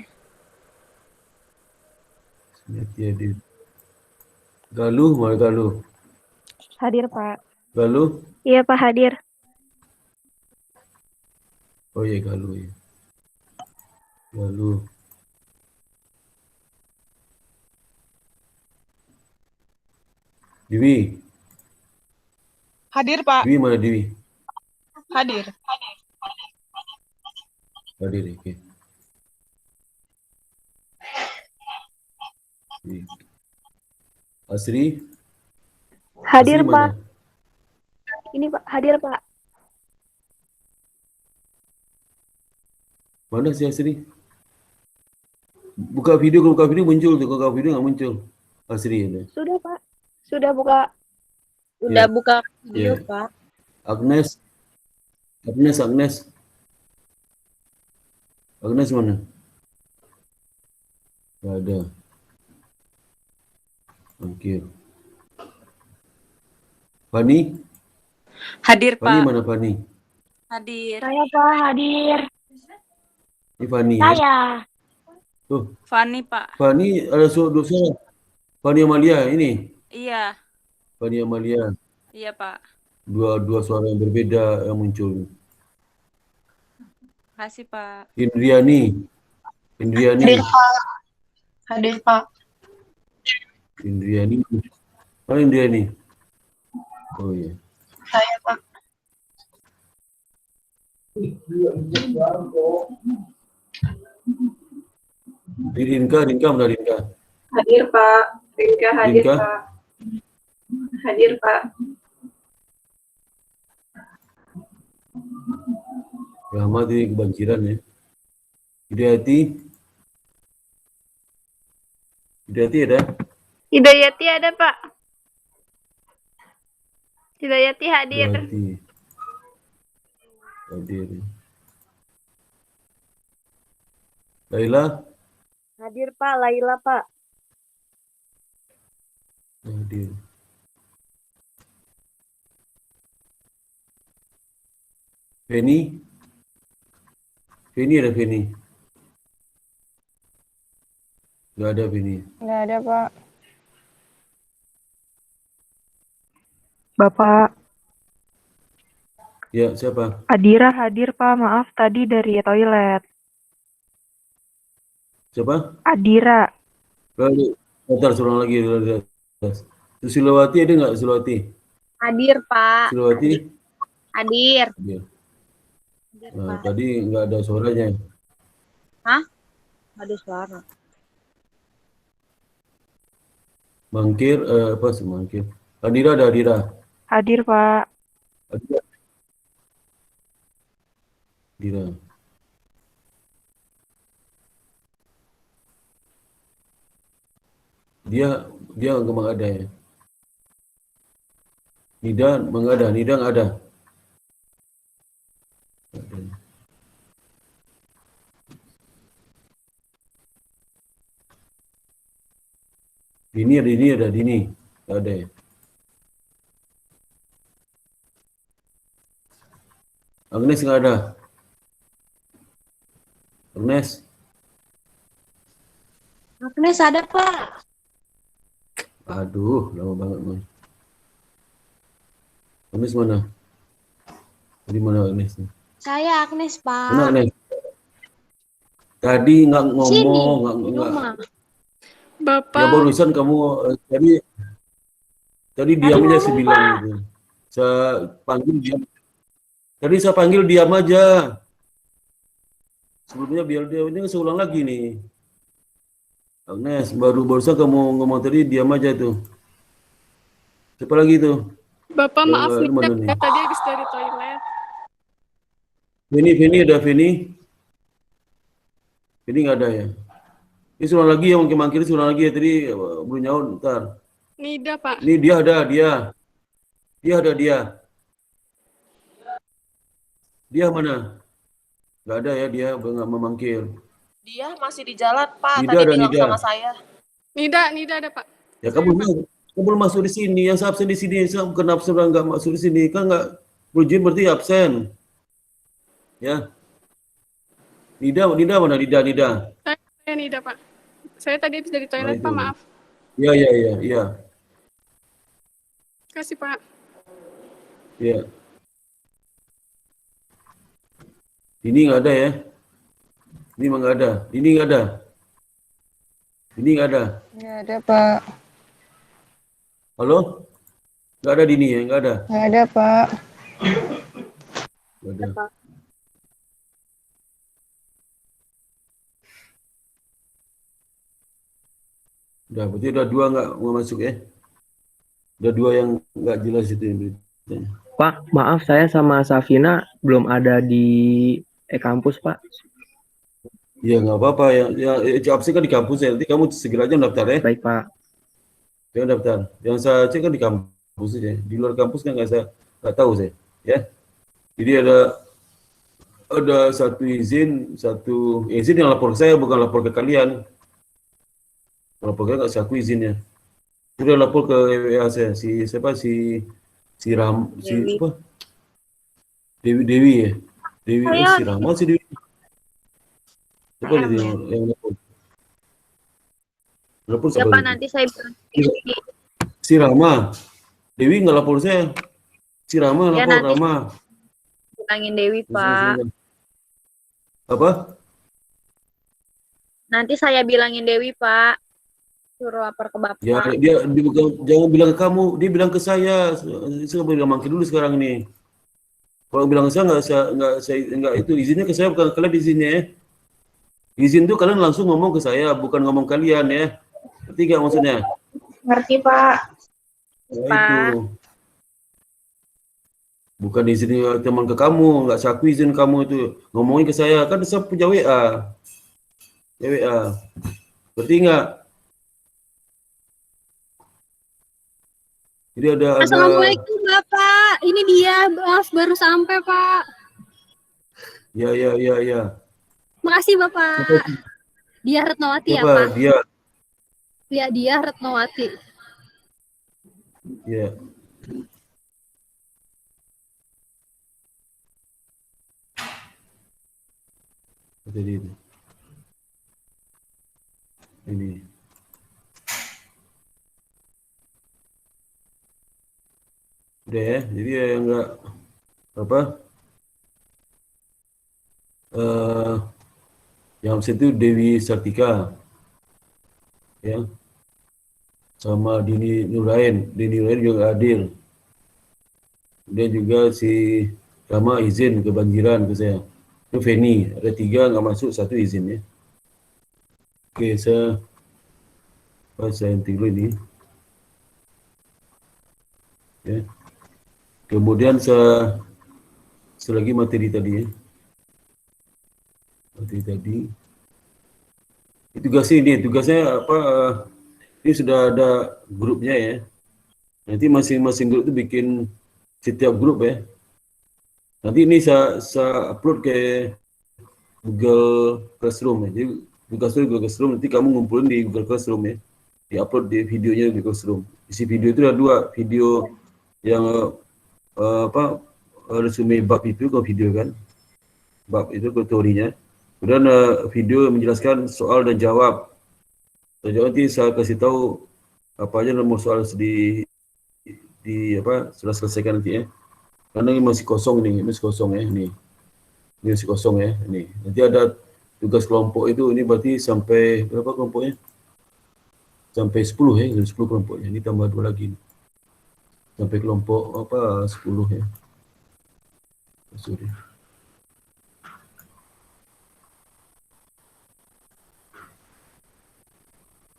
Ismiati hadir. Galuh mana Galuh? Hadir, Pak. Galuh? Iya, Pak, hadir. Oh iya Galuh ya. Galuh. Dewi. Hadir, Pak. Dewi mana Dewi? Hadir. Hadir, oke. Asri? Hadir, Asri Pak. mana? Ini, Pak, hadir, Pak. Mana si Asri? Buka video, kalau buka video muncul tuh, kalau buka video nggak muncul. Asri ada. Sudah, Pak. Sudah buka. Udah Ya. buka video, Ya. Pak. Agnes. Agnes mana? Nggak ada. Mangkir. Fani? Hadir, Fani Pak. mana Fani? Hadir. Saya, Pak, hadir. Ini Fani ya? Saya. Tuh, Fani, Pak. Fani ada dosa. Fani Amalia ini. Iya. Fani Amalia. Iya, Pak. Dua suara yang berbeda yang muncul. Makasih, Pak. Indriani. Hadir, Pak. Hadir, Pak. Indriani. Mana Indriani? Oh iya. Saya, Pak. Rinka mana Rinka? Hadir, Pak. Rinka hadir, Rinka? Pak. Hadir, Pak. Rahmat ini kebanjiran ya. Hidayati ada? Hidayati ada, Pak. Hidayati hadir. Hidayati. Hadir. Laila? Hadir, Pak. Laila, Pak. Hadir. Feni? Feni ada Feni? Nggak ada Feni. Nggak ada, Pak. Bapak Ya, siapa? Adira hadir, Pak. Maaf, tadi dari toilet. Siapa? Adira. Lalu, bentar, seorang lagi. Susilawati ada nggak Susilawati? Hadir, Pak. Susilawati? Hadir. Hadir. Hadir, Nah, Pak. tadi nggak ada suaranya. Hah? Ada suara. Mangkir, apa sih Mangkir? Adira ada Adira. Hadir, Pak. Adira. Adira. Dia memang ada ya. Nida mengada, Nida nggak ada. Dini ada, Dini. Nggak ada ya. Agnes nggak ada. Agnes. Agnes ada, Pak. Aduh, lama banget man. Agnes mana? Tadi mana Agnes? Saya Agnes, Pak. Mana Agnes? Tadi nggak ngomong, Di rumah. Bapak. Ya barusan kamu tadi diam aja sih bilang gitu. Saya panggil diam. Tadi saya panggil diam aja. Sebelumnya biar dia ini seulang lagi nih. Agnes, barusan kamu ngomong tadi diam aja tuh. Siapa lagi tuh? Bapak, maaf nih, mana nih? tadi habis dari toilet. Feni ada Feni? Feni nggak ada ya? Ini suruh lagi yang mungkin mangkir suruh lagi ya tadi belum nyaut ntar. Nida, Pak. Ini dia ada dia. Dia mana? Nggak ada ya dia nggak memangkir. Dia masih di jalan, Pak. Nida Tadi ada, bilang Nida. sama saya. Nida ada Pak. Ya kamu belum masuk di sini, yang absen di sini, kenapa sebenarnya nggak masuk di sini? Kan nggak berujian berarti absen. Ya. Nida mana? Nida. Saya Nida Pak. Saya tadi habis dari toilet Pak, maaf. Iya. Kasih Pak. Iya. Ini nggak ada ya? Ini mah nggak ada. Ini nggak ada. Nggak ada, Pak. Halo? Nggak ada Dini ya? Nggak ada? Nggak ada, Pak. Nggak ada. Udah, berarti udah 2 nggak masuk ya? Udah 2 yang nggak jelas itu yang beritanya. Pak, maaf saya sama Safina belum ada di kampus, Pak. Ya nggak apa-apa, yang absen kan di kampus ya, nanti kamu segera aja daftar ya. Baik, Pak. Jangan daftar. Yang saya cek kan di kampus ya, di luar kampus kan nggak tahu saya, ya. Jadi ada satu izin yang lapor ke saya, bukan lapor ke kalian. Lapor ke saya, aku izinnya. Sudah lapor ke WA saya, si Dewi ya. Dewi si Rama si Dewi. Siapa yang lapor? Lapor siapa nanti saya bilang si Rama. Dewi nggak lapor saya. Si Rama ya, lapor Rama. Bilangin Dewi, Pak. Apa? Nanti saya bilangin Dewi, Pak. Suruh lapor ke Bapak. Ya, dia jangan bilang ke kamu, dia bilang ke saya. Saya bilang mangkir dulu sekarang nih. Kalau bilang ke saya nggak itu izinnya ke saya, bukan kalian izinnya ya. Izin tuh kalian langsung ngomong ke saya, bukan ngomong kalian ya. Ngerti nggak maksudnya? Ngerti, Pak. Nah, itu. Bukan izin teman ke kamu, nggak aku izin kamu itu. Ngomongin ke saya, kan saya punya WA. Ya WA. Ngerti nggak? Jadi ada Assalamualaikum Bapak, ini dia, maaf baru sampai Pak. Ya. Makasih Bapak. Dia Retnowati ya Pak? Dia Retnowati. Ya. Jadi ini. Udah ya, jadi enggak apa? Yang situ Dewi Sartika, ya, sama Dini Nurain juga hadir. Dia juga si Rama izin kebanjiran ke saya. Itu Feni, ada 3 nggak masuk, 1 izin ya. Oke, saya intik dulu ini. Ya. Kemudian selagi materi tadi ya. Tugasnya apa? Ini sudah ada grupnya ya. Nanti masing-masing grup itu bikin setiap grup ya. Nanti ini saya upload ke Google Classroom ya. Jadi Google Classroom nanti kamu ngumpulin di Google Classroom ya. Di-upload di videonya di Google Classroom. Isi video itu ada 2 video yang resume bab itu ke video kan. Bab itu ke teorinya. Kemudian video menjelaskan soal dan jawab. Jadi nanti saya kasih tahu apa aja nomor soal sudah selesaikan nanti ya. Karena ini masih kosong nih, ini masih kosong ya. Ini nanti ada tugas kelompok itu, ini berarti sampai berapa kelompoknya? Sampai 10 ya, 10 kelompoknya. Ini tambah 2 lagi nih. Sampai kelompok 10 ya. Sorry.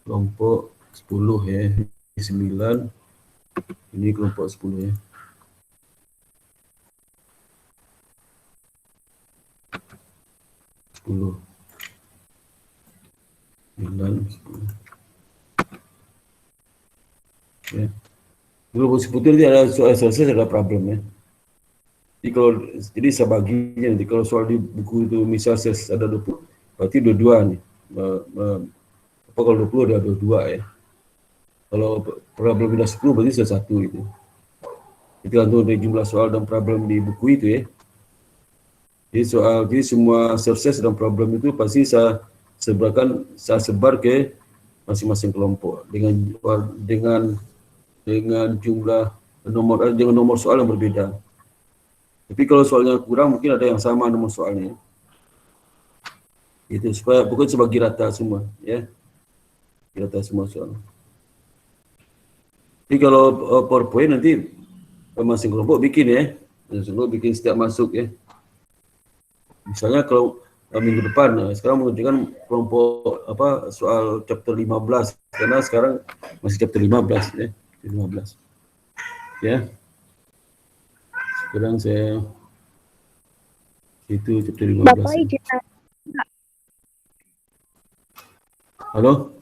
Kelompok 10 ya, 9, ini kelompok 10 ya. Kelompok 10 nanti ada soal selesai, ada problem ya. Jadi saya baginya nanti kalau soal di buku itu misal ada 20, berarti 22 nih. kalau 20 ada 22 ya. Kalau problem ada 10 berarti sudah 1 itu. Itu tergantung dari jumlah soal dan problem di buku itu ya. Jadi semua sources dan problem itu pasti saya sebar ke masing-masing kelompok dengan jumlah nomor soal yang berbeda. Tapi kalau soalnya kurang mungkin ada yang sama nomor soalnya. Itu supaya bukan sebagi rata semua ya. Rata semua soal. Jadi kalau PowerPoint nanti masing kelompok bikin ya. Kelompok bikin setiap masuk ya. Misalnya kalau minggu depan, sekarang mengerjakan kelompok soal chapter 15 karena sekarang masih chapter 15 ya. 15. Ya. Sekarang saya itu chapter 15. Bapak izin. Halo?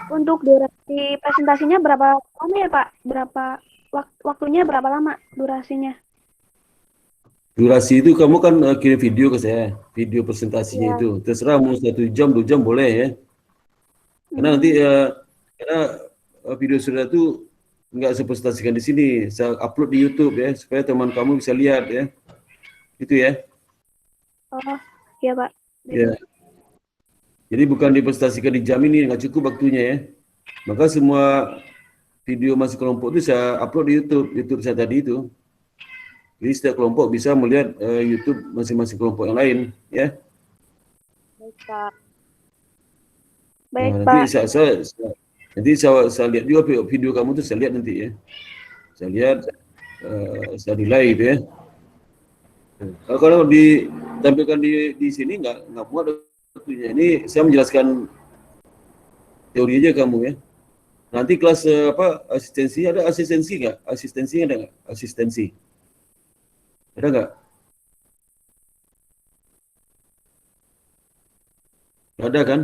Untuk durasi presentasinya berapa lama ya Pak? Berapa waktunya berapa lama durasinya? Durasi itu kamu kan kirim video ke saya, video presentasinya itu. Terserah mau 1 jam, 2 jam boleh ya. Karena nanti karena video saudara itu nggak saya presentasikan di sini, saya upload di YouTube ya, supaya teman kamu bisa lihat ya. Itu ya. Oh, iya Pak. Ya. Jadi bukan dipresentasikan di jam ini, nggak cukup waktunya ya. Maka semua video masuk kelompok itu saya upload di YouTube saya tadi itu. Jadi setiap kelompok bisa melihat YouTube masing-masing kelompok yang lain, ya. Baik Pak. Baik Nah, Pak. nanti saya lihat juga video kamu tuh saya lihat nanti ya. Saya lihat, saya nilai itu ya. Kalau ditampilkan di sini nggak muat waktunya. Ini saya menjelaskan teori aja kamu ya. Nanti kelas asistensi ada asistensi nggak? Asistensi ada nggak? Asistensi ada nggak? Ada kan?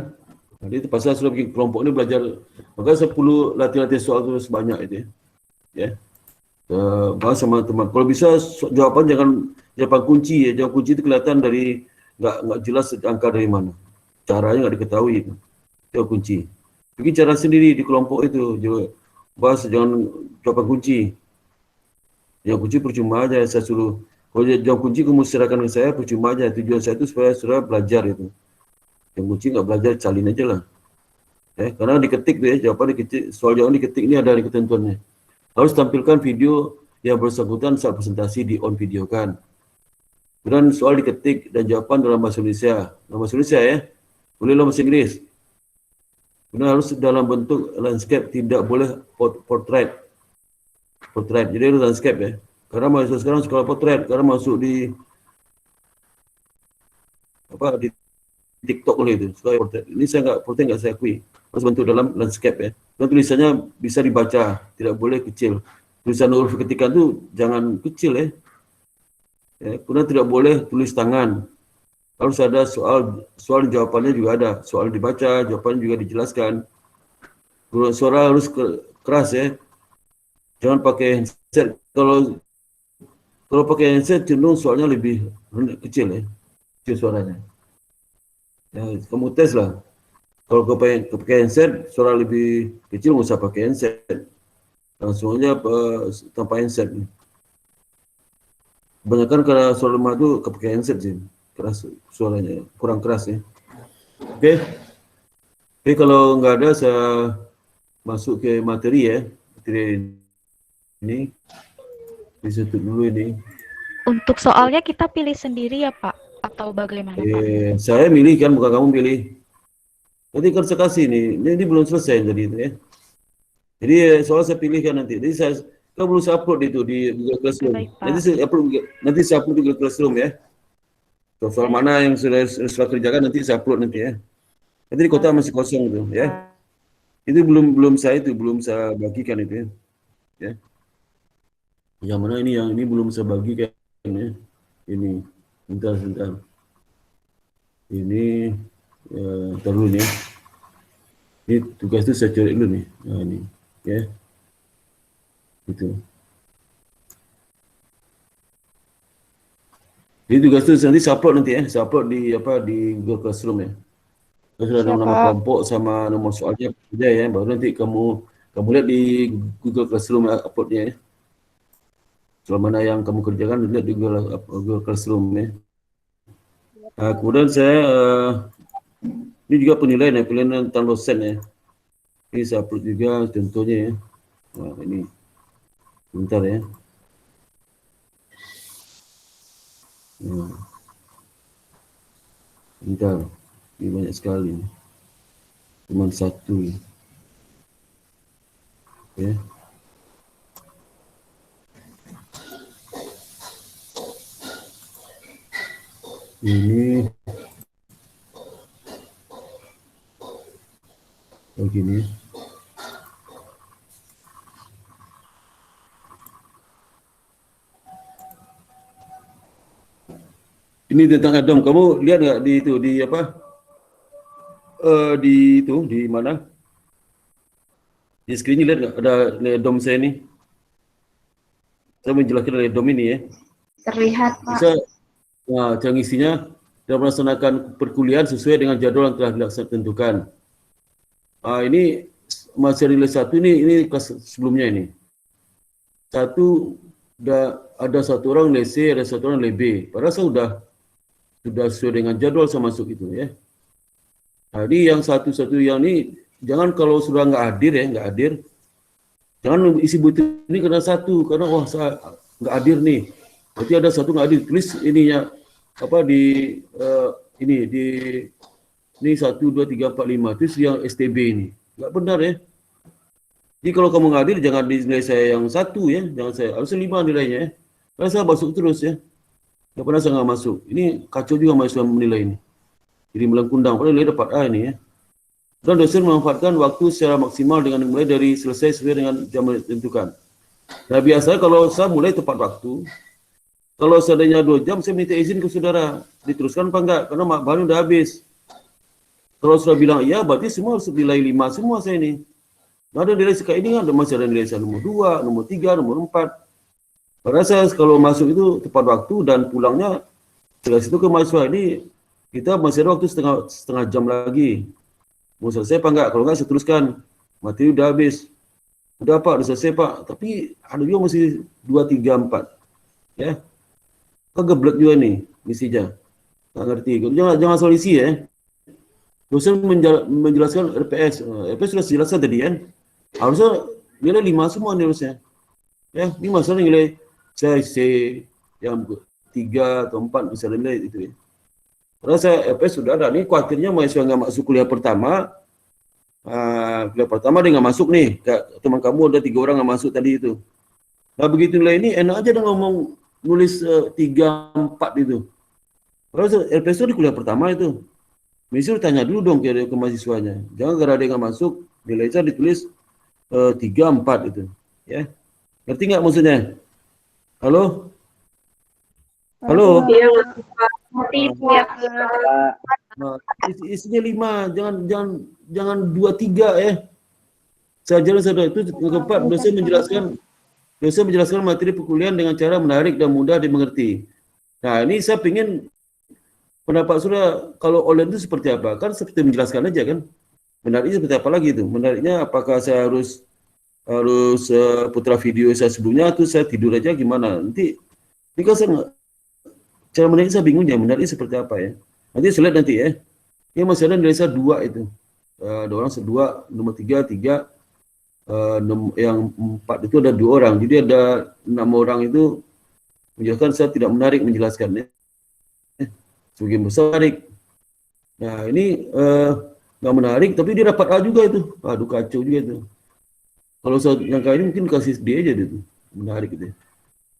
Jadi itu pasal sudah bikin kelompok ini belajar. Maka 10 latihan soal itu sebanyak itu ya. Bahas sama teman. Kalau bisa jawaban jawaban kunci ya. Jawaban kunci itu kelihatan dari nggak jelas angka dari mana. Caranya nggak diketahui itu. Jawaban kunci. Bikin cara sendiri di kelompok itu. Bahas jangan jawaban kunci. Jawaban kunci percuma aja saya suruh. Kalau jawaban kunci kamu serahkan ke saya percuma aja. Tujuan saya itu supaya saudara belajar itu. Yang kunci nggak belajar salin aja lah. Karena diketik tuh ya, soal jawaban diketik ini ada di ketentuannya. Harus tampilkan video yang bersangkutan saat presentasi di on video kan. Kemudian soal diketik dan jawaban dalam bahasa Indonesia. Dalam bahasa Indonesia ya, boleh dalam bahasa Inggris. Kemudian harus dalam bentuk landscape, tidak boleh portrait. Jadi harus landscape ya. Karena mahasiswa sekarang sekolah portrait, karena masuk di TikTok oleh itu, sekolah portrait. Ini saya nggak saya akui. Harus bentuk dalam landscape ya. Dan tulisannya bisa dibaca, tidak boleh kecil. Tulisan huruf ketikan itu jangan kecil ya. Kemudian tidak boleh tulis tangan. Harus ada soal jawabannya juga ada. Soal dibaca, jawabannya juga dijelaskan. Suara harus keras ya. Jangan pakai handset. Kalau pakai handset cenderung soalnya lebih kecil ya. Kecil suaranya. Ya, kamu tes lah. Kalau pakai handset, suara lebih kecil nggak usah pakai handset. Langsung aja tanpa handset. Kebanyakan karena suara lemah itu pakai handset sih. Keras suaranya, kurang keras ya. Oke. Oke, kalau nggak ada saya masuk ke materi ya. Materi ini. Ditutup dulu ini. Untuk soalnya kita pilih sendiri ya Pak? Atau bagaimana Pak? Saya milih kan, bukan kamu pilih. Nanti kan saya kasih nih, ini belum selesai tadi itu ya. Jadi soal saya pilihkan nanti. Jadi saya belum saya upload itu di Google Classroom. Nanti saya upload di Google Classroom ya. Soal mana yang sudah kerjakan nanti saya upload nanti ya. Nanti di kota masih kosong itu ya. Itu belum saya bagikan itu ya. Ya. Yang mana ini yang ini belum saya bagikan ya. Ini sebentar. Ini ntar dulu nih. Ini tugas itu saya cari dulu nih. Nah ini ya. Itu. Jadi tugas itu nanti saya upload nanti ya. Saya upload di Google Classroom ya. Sudah ada nama Siapa? kelompok sama nomor soalnya aja ya. Baru nanti kamu lihat di Google Classroom uploadnya ya. Soal mana yang kamu kerjakan lihat di Google Classroom ya. Nah, kemudian saya ini juga penilaian ya, penilaian tentang dosen ya. Ini saya upload juga contohnya ya. Nah, ini bentar ya. Bentar, ini banyak sekali. Cuma satu ya. Ya. Ini begini. Ini tentang Adam. Kamu lihat nggak di itu di apa? Di mana? Di screen lihat nggak ada Adam saya ini? Saya menjelaskan dari Adam ini ya. Terlihat, Pak. Bisa, nah, cara ngisinya dan melaksanakan perkuliahan sesuai dengan jadwal yang telah ditentukan. Ini masih nilai 1 ini kelas sebelumnya ini. 1 ada 1 orang nilai C, ada 1 orang nilai B. Padahal saya sudah sesuai dengan jadwal saya masuk itu ya. Jadi yang satu yang ini jangan kalau sudah nggak hadir, jangan isi butir ini karena 1 karena wah saya nggak hadir nih. Berarti ada 1 nggak hadir, tulis ininya apa di ini 1, 2, 3, 4, 5 itu yang STB ini nggak benar ya. Jadi kalau kamu nggak hadir jangan dinilai saya yang 1 ya, jangan saya harusnya 5 nilainya ya. Karena saya masuk terus ya. Nggak pernah saya nggak masuk. Ini kacau juga mahasiswa menilai ini. Jadi melengkundang, padahal nilai dapat A ini ya. Dan dosen memanfaatkan waktu secara maksimal dengan mulai dari selesai sesuai dengan jam yang ditentukan. Nah biasanya kalau saya mulai tepat waktu, kalau seandainya 2 jam saya minta izin ke saudara, diteruskan apa enggak? Karena bahan udah habis. Kalau sudah bilang iya, berarti semua harus nilai 5 semua saya ini. Nggak ada nilai kayak ini kan, masih ada nilai saya nomor 2, nomor 3, nomor 4. Padahal saya kalau masuk itu tepat waktu dan pulangnya setelah situ ke mahasiswa ini kita masih ada waktu setengah jam lagi. Mau selesai apa enggak? Kalau enggak saya teruskan. Materi udah habis. Udah Pak, udah selesai Pak. Tapi ada juga masih 2, 3, 4. Ya. Kegeblek juga nih misinya. Nggak ngerti. Jangan solusi ya. Dosen menjelaskan RPS. RPS sudah dijelaskan tadi kan. Harusnya nilai 5 semua nih harusnya. Ya, ini masalah nilai saya C yang 3 atau 4 bisa nilai itu ya. Karena saya RPS sudah ada. Ini khawatirnya mahasiswa nggak masuk kuliah pertama. Kuliah pertama dia nggak masuk nih. Teman kamu ada 3 orang nggak masuk tadi itu. Nah begitu nilai ini enak aja dah ngomong nulis 3, 4 itu. Kalau RPS itu di kuliah pertama itu. Mesti tanya dulu dong ke mahasiswanya. Jangan karena dia nggak masuk, nilainya ditulis 3, 4 itu. Ya. Ngerti nggak maksudnya? Halo? Halo? Iya, ngerti ya. Nah, isinya 5, jangan 2, 3 ya. Saya itu keempat, dosen menjelaskan materi perkuliahan dengan cara menarik dan mudah dimengerti. Nah, ini saya ingin pendapat saudara, kalau online itu seperti apa? Kan seperti menjelaskan aja kan. Menariknya seperti apa lagi itu? Menariknya apakah saya harus putar video saya sebelumnya atau saya tidur aja gimana? Nanti ini kan saya cara menarik saya bingung ya, menarik seperti apa ya. Nanti saya lihat nanti ya. Ini masih ada nilai saya 2 itu. Ada orang 2, nomor 3, yang 4 itu ada 2 orang. Jadi ada 6 orang itu menjelaskan saya tidak menarik menjelaskannya. Sebagian besar menarik. Nah ini nggak menarik, tapi dia dapat A juga itu. Aduh kacau juga itu. Kalau yang kali ini mungkin kasih D aja itu, menarik gitu.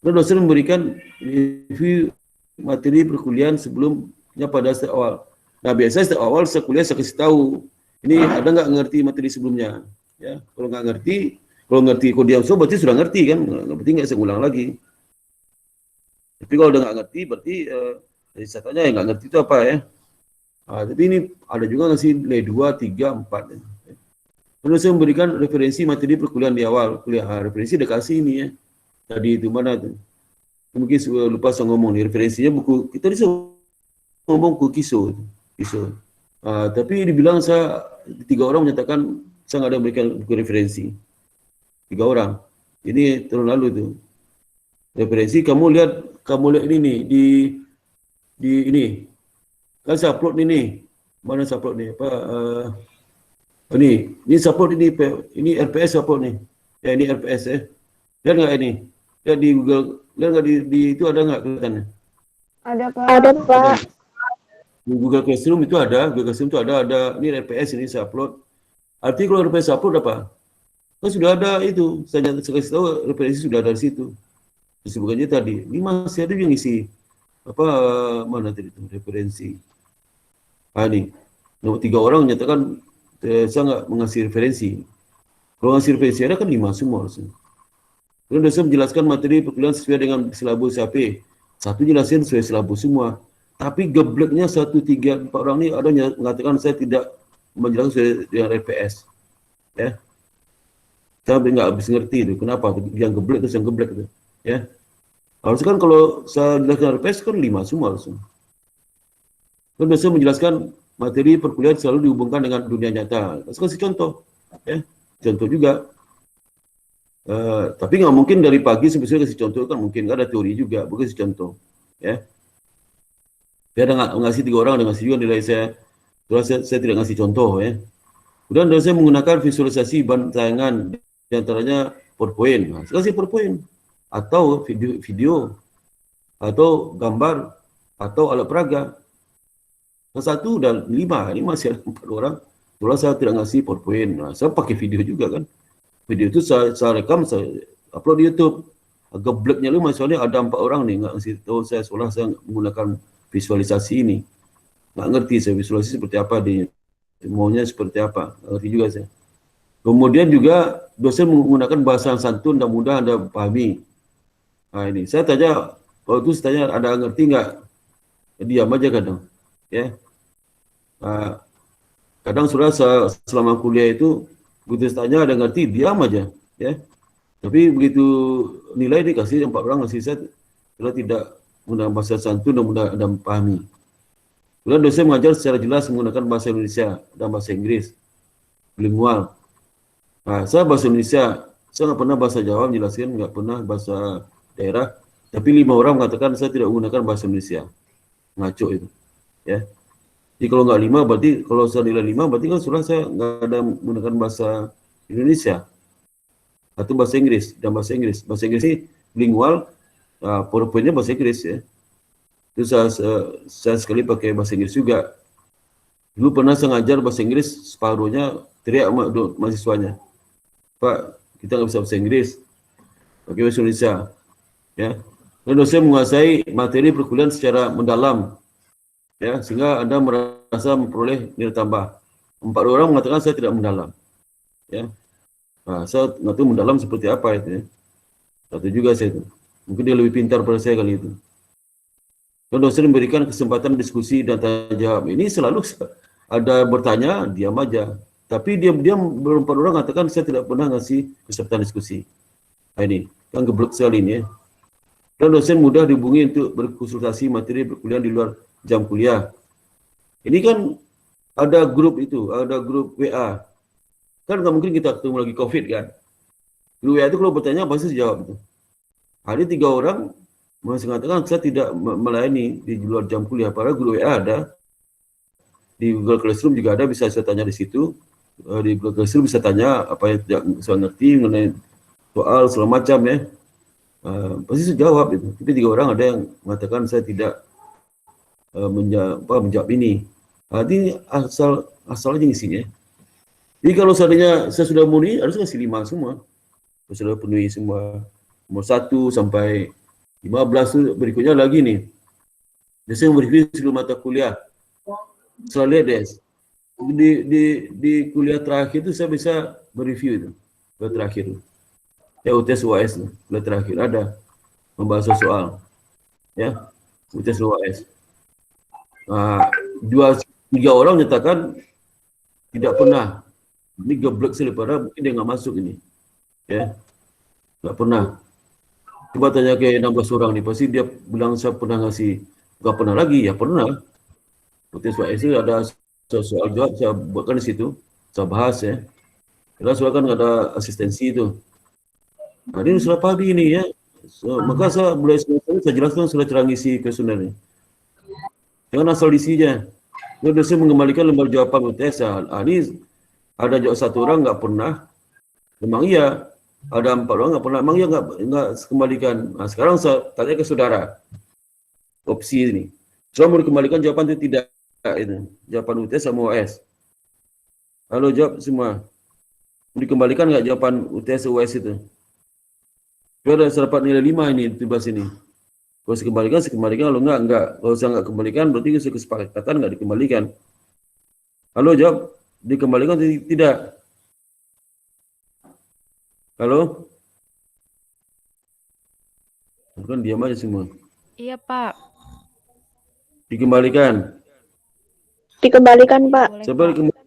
Lalu dosen memberikan review materi perkuliahan sebelumnya pada step awal. Nah biasanya step awal saya kuliah saya kasih tahu. Ini ada nggak ngerti materi sebelumnya? Ya, kalau nggak ngerti, kalau dia berarti sudah ngerti kan? Berarti nggak saya ulang lagi. Tapi kalau udah nggak ngerti, berarti jadi saya tanya nggak ngerti itu apa ya. Tapi ini ada juga ngasih nilai 2, 3, 4. Ya. Lalu saya memberikan referensi materi perkuliahan di awal kuliah. Referensi udah kasih ini ya. Tadi itu mana tuh? Mungkin lupa saya ngomong nih referensinya buku kita bisa ngomong buku Kiso. Tapi dibilang 3 orang menyatakan saya nggak ada memberikan referensi. 3 orang. Ini tahun lalu tu. Referensi kamu lihat ini nih di ini. Kan saya upload ni. Mana saya upload ni? Ni saya upload ini RPS upload ni. Ini RPS Lihat enggak ini? Lihat di Google, lihat enggak di itu ada enggak kelihatannya? Ada, Pak. Ada, Pak. Di Google Classroom itu ada, ini RPS ini saya upload. Artinya kalau RPS upload apa? Kan sudah ada itu, saya kasih tahu referensi sudah ada di situ. Disebutkannya tadi, ini masih ada yang isi mana tadi itu referensi. Ini nomor 3 orang menyatakan saya nggak mengasih referensi. Kalau ngasih referensi ada kan 5 semua harusnya. Kemudian dosen menjelaskan materi perkuliahan sesuai dengan silabus SAP. Satu jelasin sesuai silabus semua. Tapi gebleknya 1, 3, 4 orang ini ada yang mengatakan saya tidak menjelaskan sesuai dengan RPS. Ya. Saya nggak habis ngerti itu. Kenapa? Yang geblek itu yang geblek itu. Ya. Harusnya kan kalau saya jelaskan RPS kan 5 semua harusnya. Kemudian dosen menjelaskan materi perkuliahan selalu dihubungkan dengan dunia nyata. Saya kasih contoh. Ya. Contoh juga. Tapi nggak mungkin dari pagi sampai sore kasih contoh kan mungkin, nggak ada teori juga, bukan kasih contoh. Ya. Dia ada ngasih 3 orang, ada ngasih juga nilai saya. Terus saya tidak ngasih contoh ya. Kemudian saya menggunakan visualisasi bahan tayangan, diantaranya PowerPoint. Nah, saya kasih PowerPoint atau video atau gambar atau alat peraga. 1 dan 5, ini masih ada 4 orang. Terus saya tidak ngasih PowerPoint. Nah, saya pakai video juga kan. Video itu saya rekam, saya upload di YouTube. Gebleknya lu masalahnya ada 4 orang nih, nggak ngasih tahu saya seolah saya menggunakan visualisasi ini. Nggak ngerti saya visualisasi seperti apa, dia maunya seperti apa, nggak ngerti juga saya. Kemudian juga dosen menggunakan bahasa yang santun dan mudah Anda pahami. Nah ini, saya tanya, kalau itu saya tanya ada ngerti nggak? Diam aja kadang. Ya. Kadang sudah selama kuliah itu, begitu tanya ada ngerti, diam aja. Ya. Tapi begitu nilai dikasih 4 orang ngasih saya, kalau tidak menggunakan bahasa santun dan mudah Anda pahami. Kemudian dosen mengajar secara jelas menggunakan bahasa Indonesia dan bahasa Inggris. Bilingual. Nah, saya bahasa Indonesia, saya nggak pernah bahasa Jawa menjelaskan, nggak pernah bahasa daerah. Tapi 5 orang mengatakan saya tidak menggunakan bahasa Indonesia. Ngaco itu. Ya. Jadi kalau nggak 5, berarti kalau saya nilai 5, berarti kan sudah saya nggak ada menggunakan bahasa Indonesia. Atau bahasa Inggris dan bahasa Inggris. Bahasa Inggris ini bilingual, PowerPoint-nya bahasa Inggris ya. Terus saya sekali pakai bahasa Inggris juga. Dulu pernah saya ngajar bahasa Inggris, separuhnya teriak mahasiswanya. Pak, kita nggak bisa bahasa Inggris. Pakai bahasa Indonesia. Ya. Dan dosen menguasai materi perkuliahan secara mendalam. Ya, sehingga Anda merasa memperoleh nilai tambah. 4 orang mengatakan saya tidak mendalam. Ya. Nah, saya nggak tahu mendalam seperti apa itu ya. Satu juga saya itu. Mungkin dia lebih pintar pada saya kali itu. Dan dosen memberikan kesempatan diskusi dan tanya jawab. Ini selalu ada bertanya, diam aja. Tapi diam-diam 4 orang mengatakan saya tidak pernah ngasih kesempatan diskusi. Nah, ini kan geblek sekali ini ya. Dan dosen mudah dihubungi untuk berkonsultasi materi perkuliahan di luar jam kuliah. Ini kan ada grup itu, ada grup WA. Kan nggak mungkin kita ketemu lagi COVID kan. Grup WA itu kalau bertanya pasti jawab itu. Ada 3 orang masih mengatakan saya tidak melayani di luar jam kuliah. Padahal grup WA ada. Di Google Classroom juga ada, bisa saya tanya di situ. Di Google Classroom bisa tanya apa yang tidak saya ngerti mengenai soal segala macam ya. Pasti saya jawab itu. Tapi 3 orang ada yang mengatakan saya tidak menjawab ini. Ini asal aja isinya. Jadi kalau seandainya saya sudah memenuhi, harus kasih 5 semua. Saya sudah penuhi semua. Nomor 1 sampai 15 itu berikutnya lagi nih. Jadi saya mereview seluruh mata kuliah. Selalu lihat des. Di kuliah terakhir itu saya bisa mereview itu. Kuliah terakhir itu. Ya UTS UAS itu. Kuliah terakhir ada. Membahas soal. Ya. UTS UAS. 2-3 orang menyatakan tidak pernah. Ini geblek sekali, padahal mungkin dia nggak masuk ini. Ya. Nggak pernah. Coba tanya ke 16 orang nih, pasti dia bilang saya pernah ngasih. Nggak pernah lagi, ya pernah. UTS UAS itu ada soal jawab saya buatkan di situ, saya bahas ya. Karena soal kan ada asistensi itu. Nah, ini sudah pagi ini ya. Maka saya mulai saya jelaskan sudah cara ngisi kuesioner ini. Jangan asal isinya. Dia dosen mengembalikan lembar jawaban UTS. Ini ada jawab satu orang nggak pernah. Memang iya. Ada 4 orang nggak pernah. Memang iya nggak kembalikan. Nah, sekarang saya tanya ke saudara. Opsi ini. Saya mau dikembalikan jawaban itu tidak. Itu. Jawaban UTS sama OS. Halo, jawab semua. Mau dikembalikan nggak jawaban UTS OS itu? Saya ada dapat nilai 5 ini di sebelah sini. Kalau saya kembalikan. Kalau enggak. Kalau saya enggak kembalikan, berarti saya kesepakatan enggak dikembalikan. Halo, jawab. Dikembalikan atau tidak? Halo? Bukan diam aja semua. Iya, Pak. Dikembalikan. Dikembalikan, Pak. Siapa dikembalikan?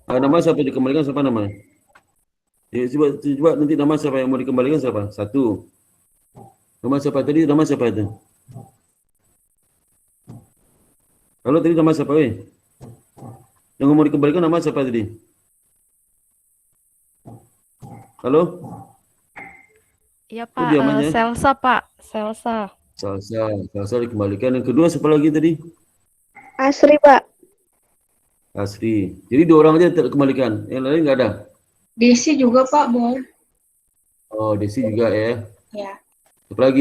Nama siapa dikembalikan, siapa namanya? Ya, coba nanti nama siapa yang mau dikembalikan siapa? 1. Nama siapa tadi? Nama siapa itu? Halo, tadi nama siapa? Yang mau dikembalikan nama siapa tadi? Halo? Iya, Pak. Selsa, Pak. Selsa. Salsa dikembalikan. Yang kedua siapa lagi tadi? Asri, Pak. Asri. Jadi 2 orang aja terkembalikan. Yang lain nggak ada? Desi juga Pak, boleh. Oh, Desi juga ya. Ya. Siapa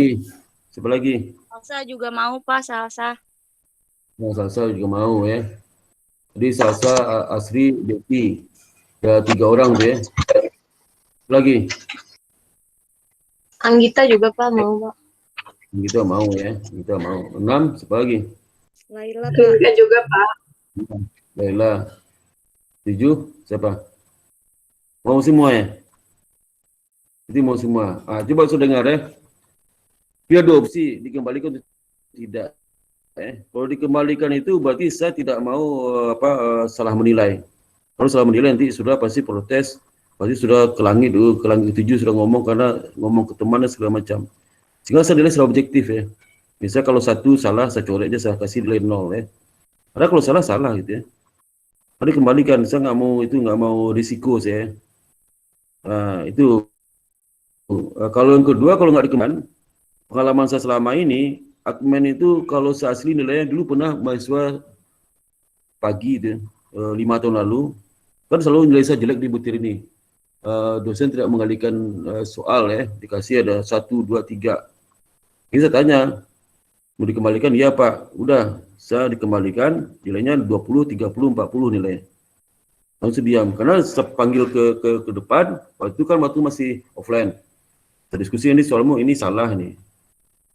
lagi? Salsa juga mau Pak, Salsa. Nah, Salsa juga mau ya. Jadi Salsa, Asri, Desi. Ada 3 orang tuh ya. Lagi. Anggita juga Pak mau Pak. Kita mau ya. Kita mau. 6, siapa lagi? Laila Pak. Juga Pak. Laila. 7, siapa? Mau semua ya? Jadi mau semua. Coba sudah dengar ya. Dia 2 opsi, dikembalikan atau tidak. Kalau dikembalikan itu berarti saya tidak mau salah menilai. Kalau salah menilai nanti sudah pasti protes, pasti sudah ke langit dulu, ke langit 7 sudah ngomong karena ngomong ke teman dan segala macam. Sehingga saya nilai secara objektif ya. Misalnya kalau 1 salah, saya coret aja, saya kasih nilai 0 ya. Karena kalau salah gitu ya. Tapi kembalikan, saya nggak mau risiko saya. Itu. Kalau yang kedua, kalau nggak dikembalikan, pengalaman saya selama ini, admin itu kalau saya asli nilainya dulu pernah mahasiswa pagi itu 5 tahun lalu, kan selalu nilai saya jelek di butir ini. Dosen tidak mengalihkan soal ya, dikasih ada 1, 2, 3. Ini saya tanya, mau dikembalikan? Iya Pak, udah saya dikembalikan, nilainya 20, 30, 40 nilai. Langsung diam, karena saya panggil ke depan, waktu itu kan waktu masih offline. Saya diskusi ini soalmu, ini salah nih.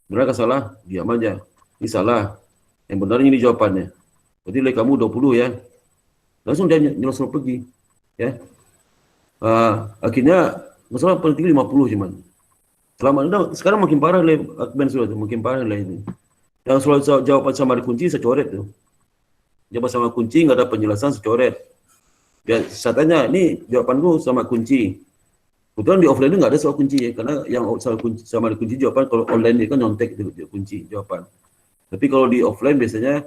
Benar salah? Diam aja. Ini salah. Yang benarnya ini jawabannya. Berarti nilai kamu 20 ya. Langsung dia langsung pergi. Ya. Akhirnya masalah penting 50 cuman. Sekarang makin parah nilai admin sudah makin parah nilai ini. Yang soal jawaban sama dikunci saya coret tuh. Jawaban sama kunci nggak ada penjelasan saya coret. Ya, saya tanya, ini jawabanku sama kunci. Kebetulan di offline itu nggak ada soal kunci ya, karena yang sama dikunci jawaban kalau online itu kan nyontek itu kunci jawaban. Tapi kalau di offline biasanya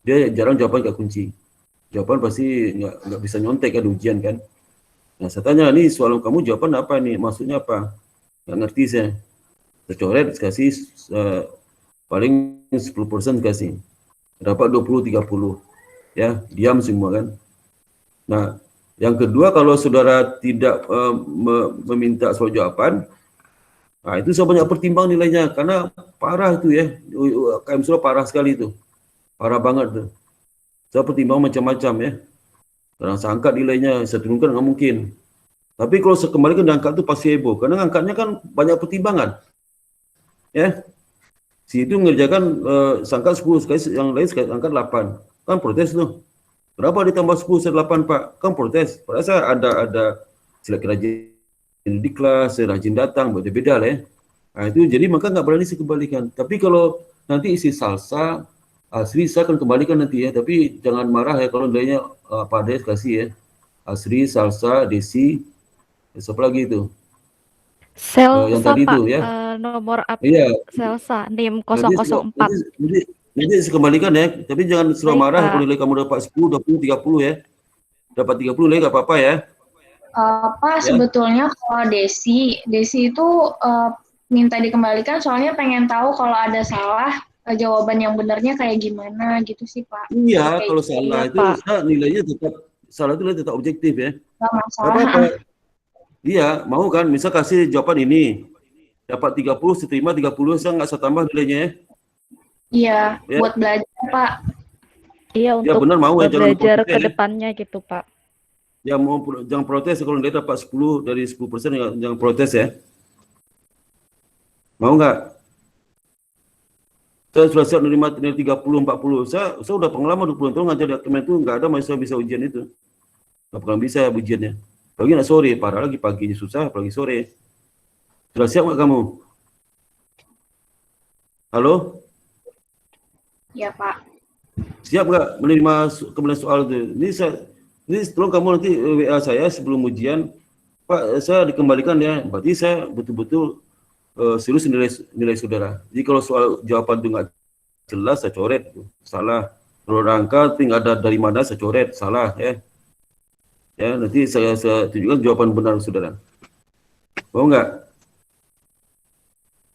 dia jarang jawaban nggak kunci. Jawaban pasti nggak bisa nyontek kan ujian kan. Nah saya tanya, ini soal kamu jawaban apa nih? Maksudnya apa? Nggak ngerti saya. Saya coret kasih paling 10% kasih. Dapat 20-30. Ya, diam semua kan. Nah, yang kedua, kalau saudara tidak meminta soal jawaban, nah itu saya banyak pertimbang nilainya, karena parah itu ya, KM Solo parah sekali itu, parah banget tuh. Saya pertimbang macam-macam ya, karena saya angkat nilainya, saya turunkan nggak mungkin. Tapi kalau saya kembalikan diangkat itu pasti heboh, karena angkatnya kan banyak pertimbangan, ya. Si itu mengerjakan sangkat 10 sekali, yang lain sekali angkat 8, kan protes tuh. Berapa ditambah 10 8 Pak? Kan protes. Padahal saya ada silakan rajin di kelas, saya rajin datang, beda-beda lah ya. Nah itu jadi maka nggak berani saya kembalikan. Tapi kalau nanti isi Salsa, Asri saya akan kembalikan nanti ya. Tapi jangan marah ya kalau nilainya Pak Des kasih ya. Asri, Salsa, Desi, siapa lagi itu? Selsa yang tadi Pak, itu ya. nomor apa? Iya. Selsa, NIM 004. Nanti saya kembalikan ya, tapi jangan suruh Baik, marah Pak. kalau nilai kamu dapat 10, 20, 30 ya. Dapat 30 nilai nggak apa-apa ya. Pak, Ya. sebetulnya kalau Desi itu minta dikembalikan soalnya pengen tahu kalau ada salah jawaban yang benernya kayak gimana gitu sih Pak. Iya, Kayak kalau gitu. salah Iya, itu Pak. nilainya tetap salah itu nilai tetap objektif ya. Nggak Nggak masalah. apa-apa. Iya, mau kan? Misal kasih jawaban ini, dapat 30, diterima 30, saya nggak usah tambah nilainya ya. Iya, Ya. buat belajar Pak. Iya, Ya untuk benar mau ya, jangan belajar protes ke ya. depannya gitu, Pak. Ya jangan protes kalau dia dapat 10 dari 10%, jangan protes ya. Mau nggak? Saya sudah siap menerima nilai 30, 40. Saya udah pengalaman 20 tahun ngajar di Kemen itu, nggak ada mahasiswa bisa ujian itu. Nggak pernah bisa ujiannya. Apalagi nggak sore, parah lagi paginya susah, apalagi sore. Sudah siap nggak kamu? Halo? Ya Pak. Siap nggak menerima kemudian soal itu? Ini tolong kamu nanti WA saya sebelum ujian, Pak, saya dikembalikan ya. Berarti saya betul-betul serius nilai saudara. Jadi kalau soal jawaban itu nggak jelas, saya coret, salah. Kalau angka tapi nggak ada dari mana, saya coret, salah ya. Ya, nanti saya tunjukkan jawaban benar saudara. Mau nggak?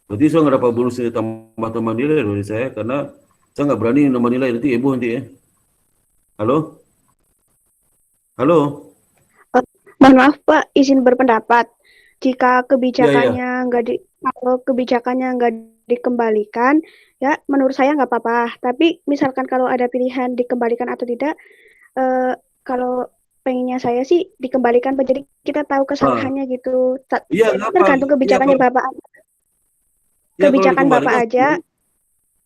Berarti saya nggak dapat bonus nilai tambah nilai dari saya karena saya nggak berani nambah nilai, nanti heboh nanti ya. Halo? Halo? Mohon maaf Pak, izin berpendapat. Jika kebijakannya kalau kebijakannya nggak dikembalikan, ya menurut saya nggak apa-apa. Tapi misalkan kalau ada pilihan dikembalikan atau tidak, kalau pengennya saya sih dikembalikan, jadi kita tahu kesalahannya gitu. Iya, nggak apa. Tergantung kebijakannya Iya, Bapak. Ya, Kebijakan Bapak aja.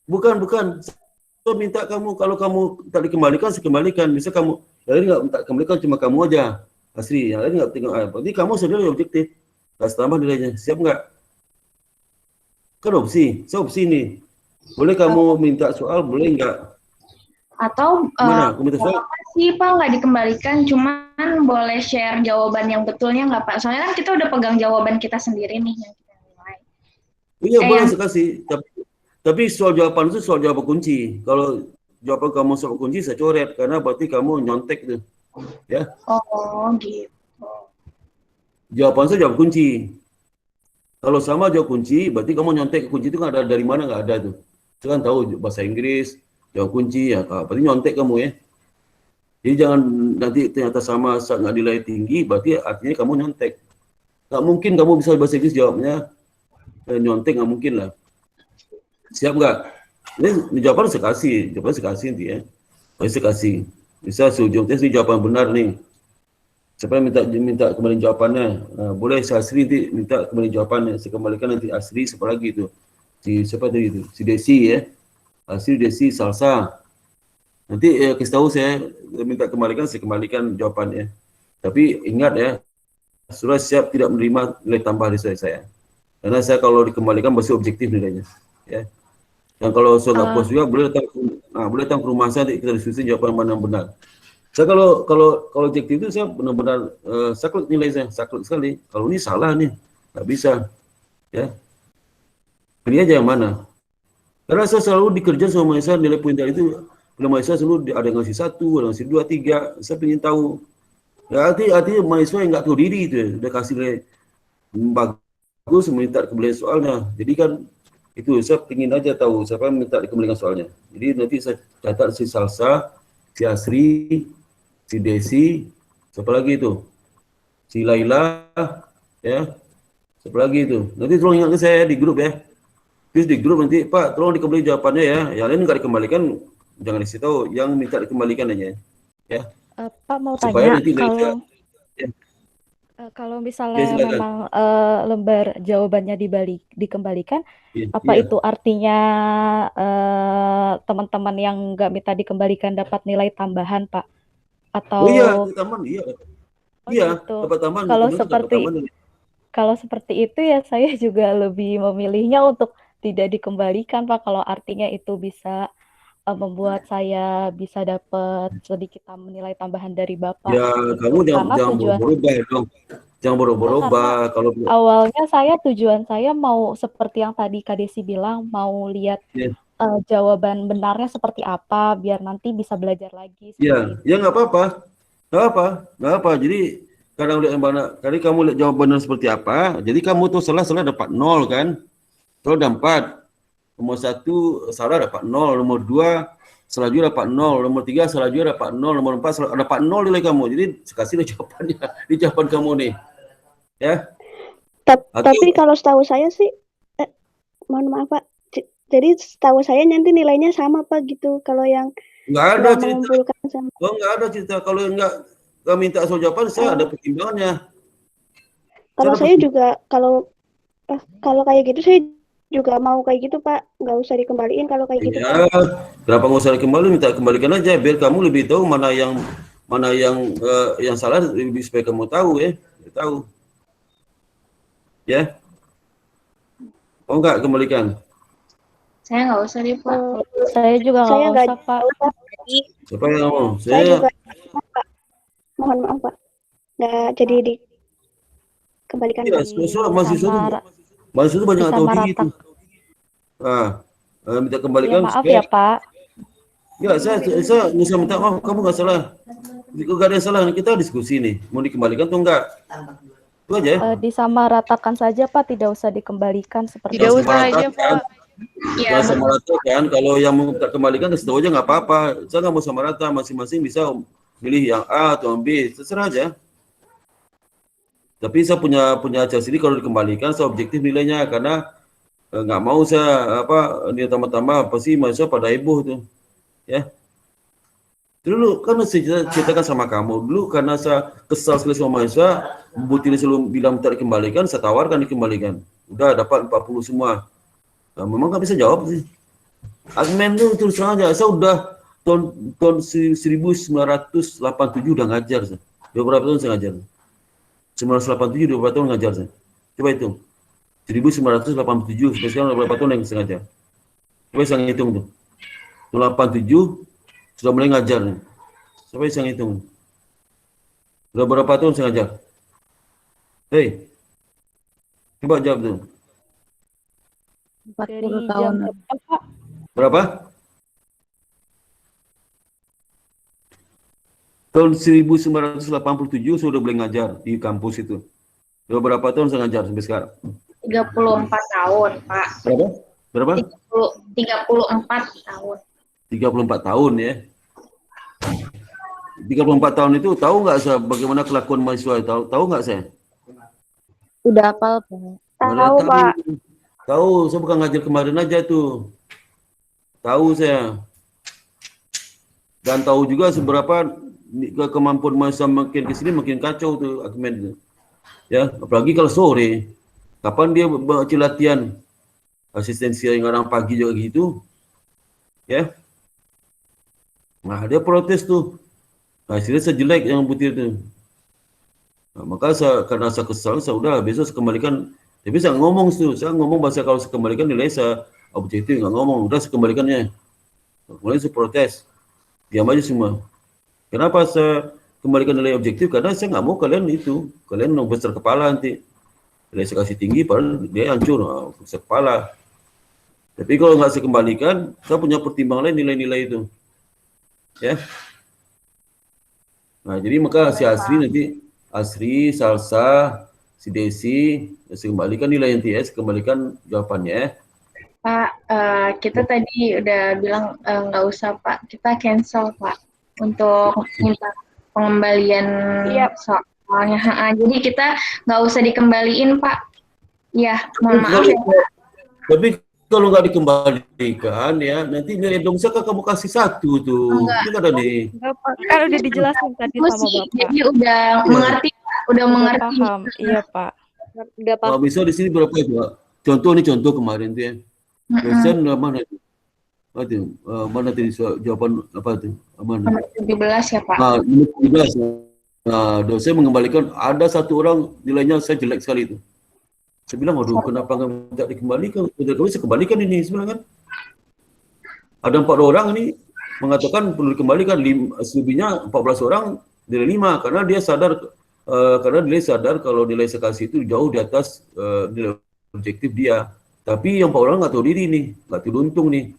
Bukan. Saya minta kamu, kalau kamu tak dikembalikan, saya kembalikan. Bisa kamu, yang lain nggak minta kembalikan, cuma kamu aja. Asli, yang lain nggak tengok. Berarti kamu sendiri objektif. Kasih tambah nilainya. Siap nggak? Kan opsi. Saya opsi nih. Boleh kamu minta soal, boleh nggak? Atau Mana? Aku minta soal. apa sih Pak nggak dikembalikan, cuman boleh share jawaban yang betulnya nggak Pak? Soalnya kan kita udah pegang jawaban kita sendiri nih yang kita nilai. Iya, boleh saya kasih. Tapi soal jawaban itu soal jawaban kunci. Kalau jawaban kamu soal kunci, saya coret. Karena berarti kamu nyontek tuh. Ya. Oh, gitu. Jawaban saya jawab kunci. Kalau sama jawab kunci, berarti kamu nyontek. Kunci itu nggak ada dari mana, nggak ada tuh. Saya kan tahu bahasa Inggris, jawab kunci, ya berarti nyontek kamu ya. Jadi jangan nanti ternyata sama nggak nilai tinggi, berarti artinya kamu nyontek. Nggak mungkin kamu bisa bahasa Inggris jawabnya nyontek, nggak mungkin lah. Siap nggak? Ini jawaban saya kasih nanti ya. Saya kasih. Bisa seujung tes ini jawaban benar nih. Siapa yang minta kembali jawabannya? Boleh saya Asri nanti minta kembali jawabannya. Saya kembalikan nanti Asri, siapa lagi itu? Siapa tadi itu? Si Desi ya. Asri, Desi, Salsa. Nanti kasih tahu saya minta kembalikan, saya kembalikan jawabannya. Tapi ingat ya, sudah siap tidak menerima nilai tambah dari saya. Karena saya kalau dikembalikan masih objektif nilainya. Ya. Dan kalau saya nggak puas juga boleh datang ke rumah saya, kita diskusi jawaban mana yang benar. Saya kalau objektif itu saya benar-benar saklek nilai saya, saklek sekali. Kalau ini salah nih, nggak bisa. Ya. Ini aja yang mana. Karena saya selalu dikerja sama mahasiswa nilai poin tadi itu, bila mahasiswa selalu ada yang ngasih 1, ada yang ngasih 2, 3. Saya ingin tahu. Ya, artinya mahasiswa yang nggak tahu diri itu, udah kasih nilai bagus, minta kembalian soalnya. Jadi kan itu saya ingin aja tahu siapa yang minta dikembalikan soalnya. Jadi nanti saya catat si Salsa, si Asri, si Desi, siapa lagi itu? Si Laila, ya. Siapa lagi itu? Nanti tolong ingat ke saya di grup ya. Terus di grup nanti, Pak, tolong dikembali jawabannya ya. Yang lain nggak dikembalikan, jangan dikasih tahu. Yang minta dikembalikan aja, ya. Pak mau Supaya tanya, nanti kalau misalnya silakan. memang lembar jawabannya dikembalikan, apa Iya. itu artinya teman-teman yang nggak minta dikembalikan dapat nilai tambahan, Pak? Atau Oh iya, tambahan, iya. Iya, gitu. dapat tambahan. Kalau seperti itu ya saya juga lebih memilihnya untuk tidak dikembalikan, Pak. Kalau artinya itu bisa membuat saya bisa dapat sedikit nilai tambahan dari Bapak. Ya, gitu. kamu jangan Karena berubah dong. Jangan berubah. Kalau awalnya tujuan saya mau seperti yang tadi Kak Desi bilang, mau lihat jawaban benarnya seperti apa biar nanti bisa belajar lagi Ya, seperti itu. ya nggak apa-apa, nggak apa. Jadi kadang lihat yang mana, kali kamu lihat jawabannya seperti apa, jadi kamu tuh salah dapat 0 kan? Kalau ada 4, nomor 1 salah dapat 0, nomor 2 salah juga dapat 0, nomor 3 salah juga dapat 0, nomor 4 salah dapat 0 nilai kamu. Jadi kasih jawabannya di jawaban kamu nih, ya. Tapi kalau setahu saya sih, mohon maaf Pak, jadi setahu saya nanti nilainya sama Pak gitu, kalau yang nggak ada cerita. mengumpulkan sama. Oh, nggak ada cerita. Kalau nggak minta soal jawaban, saya ada pertimbangannya. Kalau saya juga, kalau kayak gitu saya juga mau kayak gitu Pak, nggak usah dikembaliin kalau kayak gitu. Ya, kenapa nggak usah dikembaliin? Minta kembalikan aja, biar kamu lebih tahu mana yang salah, lebih supaya kamu tahu ya, tahu. Ya, oh nggak kembalikan? Saya nggak usah deh Pak. Saya juga nggak usah Pak. Siapa yang ngomong? Saya juga, Pak. Mohon maaf Pak, nggak jadi dikembalikan. Ya, mahasiswa itu banyak tahu diri itu. Minta kembalikan. Ya, maaf ya Pak. Ya, saya bisa minta maaf, kamu nggak salah. Kalau nggak ada yang salah, kita diskusi nih, mau dikembalikan atau enggak? Itu aja. Disamaratakan saja Pak, tidak usah dikembalikan seperti Tidak usah aja Pak. Ya, sama rata kan, kalau yang mau kita kembalikan kasih tahu aja nggak apa-apa. Saya nggak mau sama rata, masing-masing bisa pilih yang A atau yang B, terserah aja. Tapi saya punya cara sendiri kalau dikembalikan, saya objektif nilainya, karena nggak mau saya nilai tambah-tambah pasti mahasiswa pada heboh tuh, ya. Dulu kan saya ceritakan sama kamu dulu, karena saya kesal sekali sama mahasiswa, Butir selalu bilang minta dikembalikan, saya tawarkan dikembalikan, udah dapat 40 semua. Nah, memang nggak bisa jawab sih. Admin tuh terus terang aja, saya udah tahun 1987 udah ngajar saya. Berapa tahun saya ngajar? 1987 udah berapa tahun ngajar saya? Coba hitung. 1987 sampai sekarang udah berapa tahun yang saya ngajar? Coba saya hitung tuh. 87 sudah mulai ngajar nih. Coba saya hitung. Udah berapa tahun saya ngajar? Hei, coba jawab tuh. 40 tahun. Berapa? Tahun 1987 sudah boleh ngajar di kampus itu. Udah berapa tahun saya ngajar sampai sekarang? 34 tahun, Pak. Berapa? 34 tahun. 34 tahun ya. 34 tahun itu tahu nggak saya bagaimana kelakuan mahasiswa? Tahu nggak saya? Udah hafal Pak. Tahu Pak. Tahu, saya bukan ngajar kemarin aja tuh. Tahu saya. Dan tahu juga seberapa kemampuan mahasiswa makin kesini makin kacau tuh argumen itu. Ya, apalagi kalau sore. Kapan dia baca latihan asistensi yang orang pagi juga gitu. Ya. Nah, dia protes tuh. Hasilnya sejelek yang Butir tuh. Nah, maka karena saya kesal, saya udah besok saya kembalikan. Tapi saya ngomong tuh, saya ngomong bahasa kalau saya kembalikan nilai saya objektif, nggak ngomong, udah saya kembalikannya. Kemudian saya protes, diam aja semua. Kenapa saya kembalikan nilai objektif? Karena saya nggak mau kalian besar kepala nanti. Nilai saya kasih tinggi, padahal dia hancur, besar kepala. Tapi kalau nggak saya kembalikan, saya punya pertimbangan lain nilai-nilai itu. Ya. Nah, jadi maka si Asri, Salsa, si Desi, saya kembalikan nilai NTS, kembalikan jawabannya. Pak, kita tadi udah bilang nggak usah Pak, kita cancel Pak untuk minta pengembalian soalnya. Jadi kita nggak usah dikembaliin Pak. Ya, mohon maaf ya. Tapi kalau nggak dikembalikan ya, nanti nilai dongsa kamu kasih 1 tuh. Itu ada nih. Kan udah dijelasin tadi sama Bapak. Jadi udah mengerti, udah mengerti. Paham, iya Pak. Udah paham. Bisa di sini berapa ya? Contoh kemarin tuh ya. Dosen mana itu? Mana tadi jawaban apa tuh? Mana? 17 ya Pak. Nah, 17. Nah, dosen mengembalikan ada 1 orang nilainya saya jelek sekali itu. Saya bilang, waduh, kenapa nggak dikembalikan? Saya kembalikan ini sebenarnya kan. Ada 4 orang ini mengatakan perlu dikembalikan, selebihnya 14 orang nilai 5 karena dia sadar kalau nilai saya kasih itu jauh di atas nilai objektif dia. Tapi yang 4 orang nggak tahu diri nih, nggak tahu untung nih.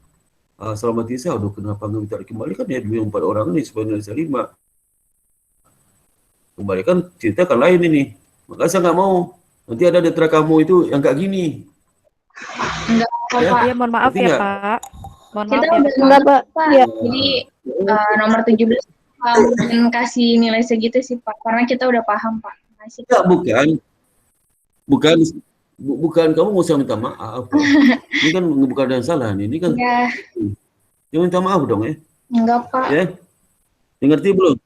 Selama mati saya, aduh kenapa nggak minta dikembalikan ya duit 4 orang ini supaya nilai saya 5. Kembalikan cerita kan lain ini. Maka saya nggak mau. Nanti ada detra kamu itu yang kayak gini. Enggak apa, Ya, Pak. Iya, mohon maaf ngerti ya, nggak? Pak. Mohon Kita maaf ya, udah Pak. Enggak, Pak. Pak. Iya. Jadi nomor 17 Pak, mungkin kasih nilai segitu sih Pak, karena kita udah paham Pak. Masih Enggak, bukan kamu nggak usah minta maaf. Ini kan bukan ada yang salah nih. Ini kan ya, yang minta maaf dong ya. enggak Pak. Ya, ngerti belum?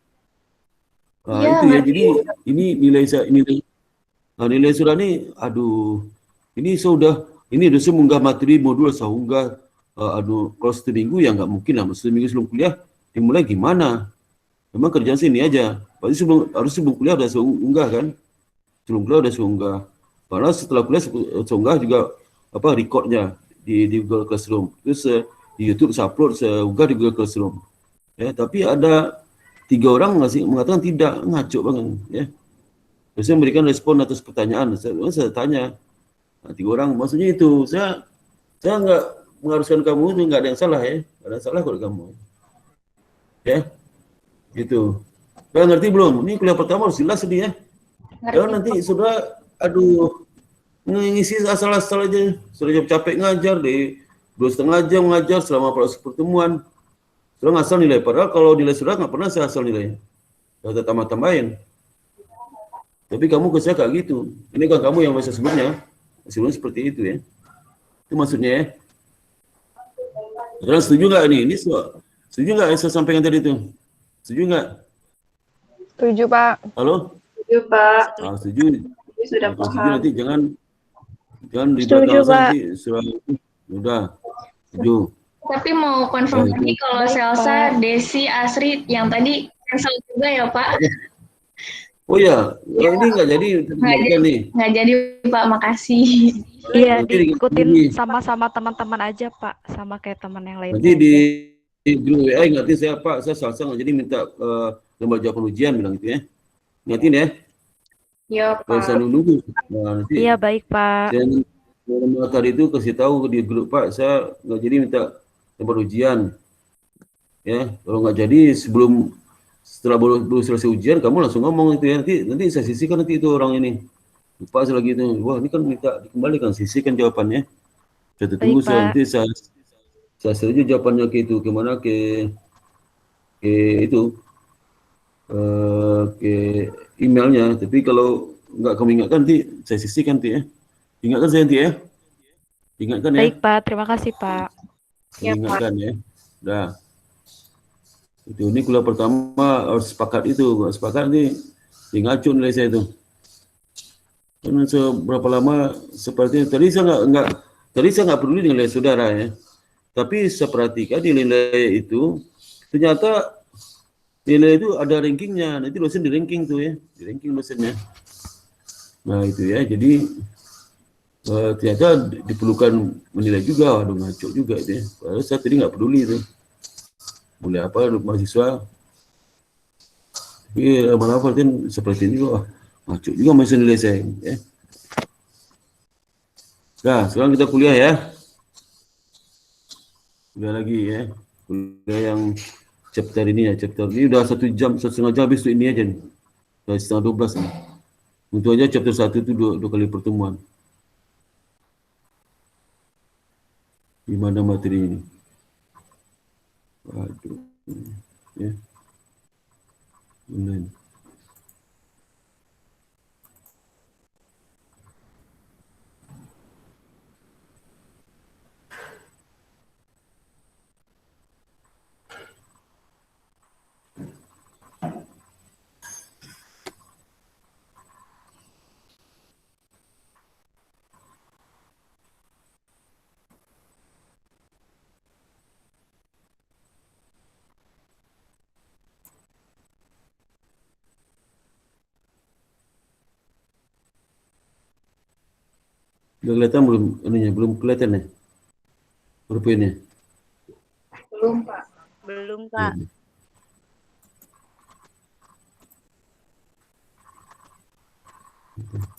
Iya, Itu ya. ngerti. Jadi ini nilai sudah nih, aduh, ini udah saya munggah materi modul, saya unggah, kalau 1 minggu ya nggak mungkin lah, 1 minggu sebelum kuliah dimulai gimana? Memang kerjaan sini aja, pasti sebelum kuliah udah saya unggah kan? Sebelum kuliah udah saya unggah, karena setelah kuliah saya unggah juga recordnya di Google Classroom, terus di YouTube saya upload, saya unggah di Google Classroom. Ya, tapi ada 3 orang mengatakan tidak, ngaco banget ya. Terus saya memberikan respon atas pertanyaan. Saya tanya, 3 orang, maksudnya itu saya nggak mengharuskan kamu itu, nggak ada yang salah ya, nggak ada yang salah kalau kamu ya, gitu. Kalian ngerti belum? Ini kuliah pertama harus jelas ini ya. Jangan nanti sudah, aduh, ngisi asal-asal aja, sudah capek ngajar deh, 2,5 jam ngajar selama proses pertemuan, sudah ngasal nilai. Padahal kalau nilai sudah nggak pernah saya asal nilai, sudah tambah-tambahin. Tapi kamu ke saya kayak gitu. Ini kan kamu yang masa sebelumnya seperti itu ya. Itu maksudnya ya. Kalian setuju nggak ini? Setuju nggak yang saya sampaikan tadi itu? Setuju nggak? Setuju, Pak. Halo? Setuju, Pak. Setuju. Sudah Setuju paham. nanti jangan di Setuju, belakang Pak. nanti sudah. Setuju. Tapi mau confirm Ya, lagi itu. kalau Baik, Selsa, Pak. Desi, Asri yang tadi cancel juga ya Pak? Oh ya, ini nggak jadi dikembalikan nih. Nggak jadi Pak, makasih. Iya, Nanti diikutin di- sama-sama teman-teman aja, Pak. Sama kayak teman yang lainnya Nanti di aja. grup WA ngerti saya Pak, saya salsa nggak jadi minta lembar jawaban ujian bilang gitu ya. Ngertiin ya? Ya Kalau saya Pak. nunggu. Nah, nanti Iya, baik, Pak. saya tadi itu kasih tahu di grup Pak, saya nggak jadi minta lembar ujian. Ya, kalau nggak jadi setelah baru selesai ujian kamu langsung ngomong itu ya. Nanti saya sisihkan nanti itu orang ini. Lupa saya lagi itu. Wah, ini kan minta dikembalikan, sisihkan jawabannya. Saya tunggu Baik, Pak. nanti saya setuju jawabannya ke itu kemana ke itu ke emailnya. Tapi kalau nggak kamu ingatkan nanti saya sisihkan nanti ya. Ingatkan saya nanti ya. Ingatkan ya. Baik, Pak. Terima kasih, Pak. Ya, Pak. Ingatkan ya. Dah. Itu ini kuliah pertama harus sepakat itu. Nggak sepakat nanti ngaco nilai saya itu. Karena seberapa lama seperti tadi saya nggak peduli dengan nilai saudara ya. Tapi saya perhatikan di nilai itu ternyata nilai itu ada rankingnya. Nanti dosen di ranking tuh ya, di ranking dosennya. Nah itu ya. Jadi ternyata diperlukan menilai juga. Aduh ngaco juga itu ya. Padahal saya tadi nggak peduli itu. Boleh apa mahasiswa. Tapi lama-lama kan seperti ini loh. Ngaco juga masih nilai saya. Ya. Nah, sekarang kita kuliah ya. Kuliah lagi ya. Kuliah yang chapter ini ya. Chapter ini udah 1 jam, 1,5 jam habis itu ini aja nih. Udah setengah 12 nih. Untuk aja chapter 1 itu dua kali pertemuan. Di mana materi ini? Waduh. Ya. Online. Udah kelihatan belum? Ininya belum kelihatan ya? PowerPoint-nya. Belum, Pak. Belum, Pak. Oke.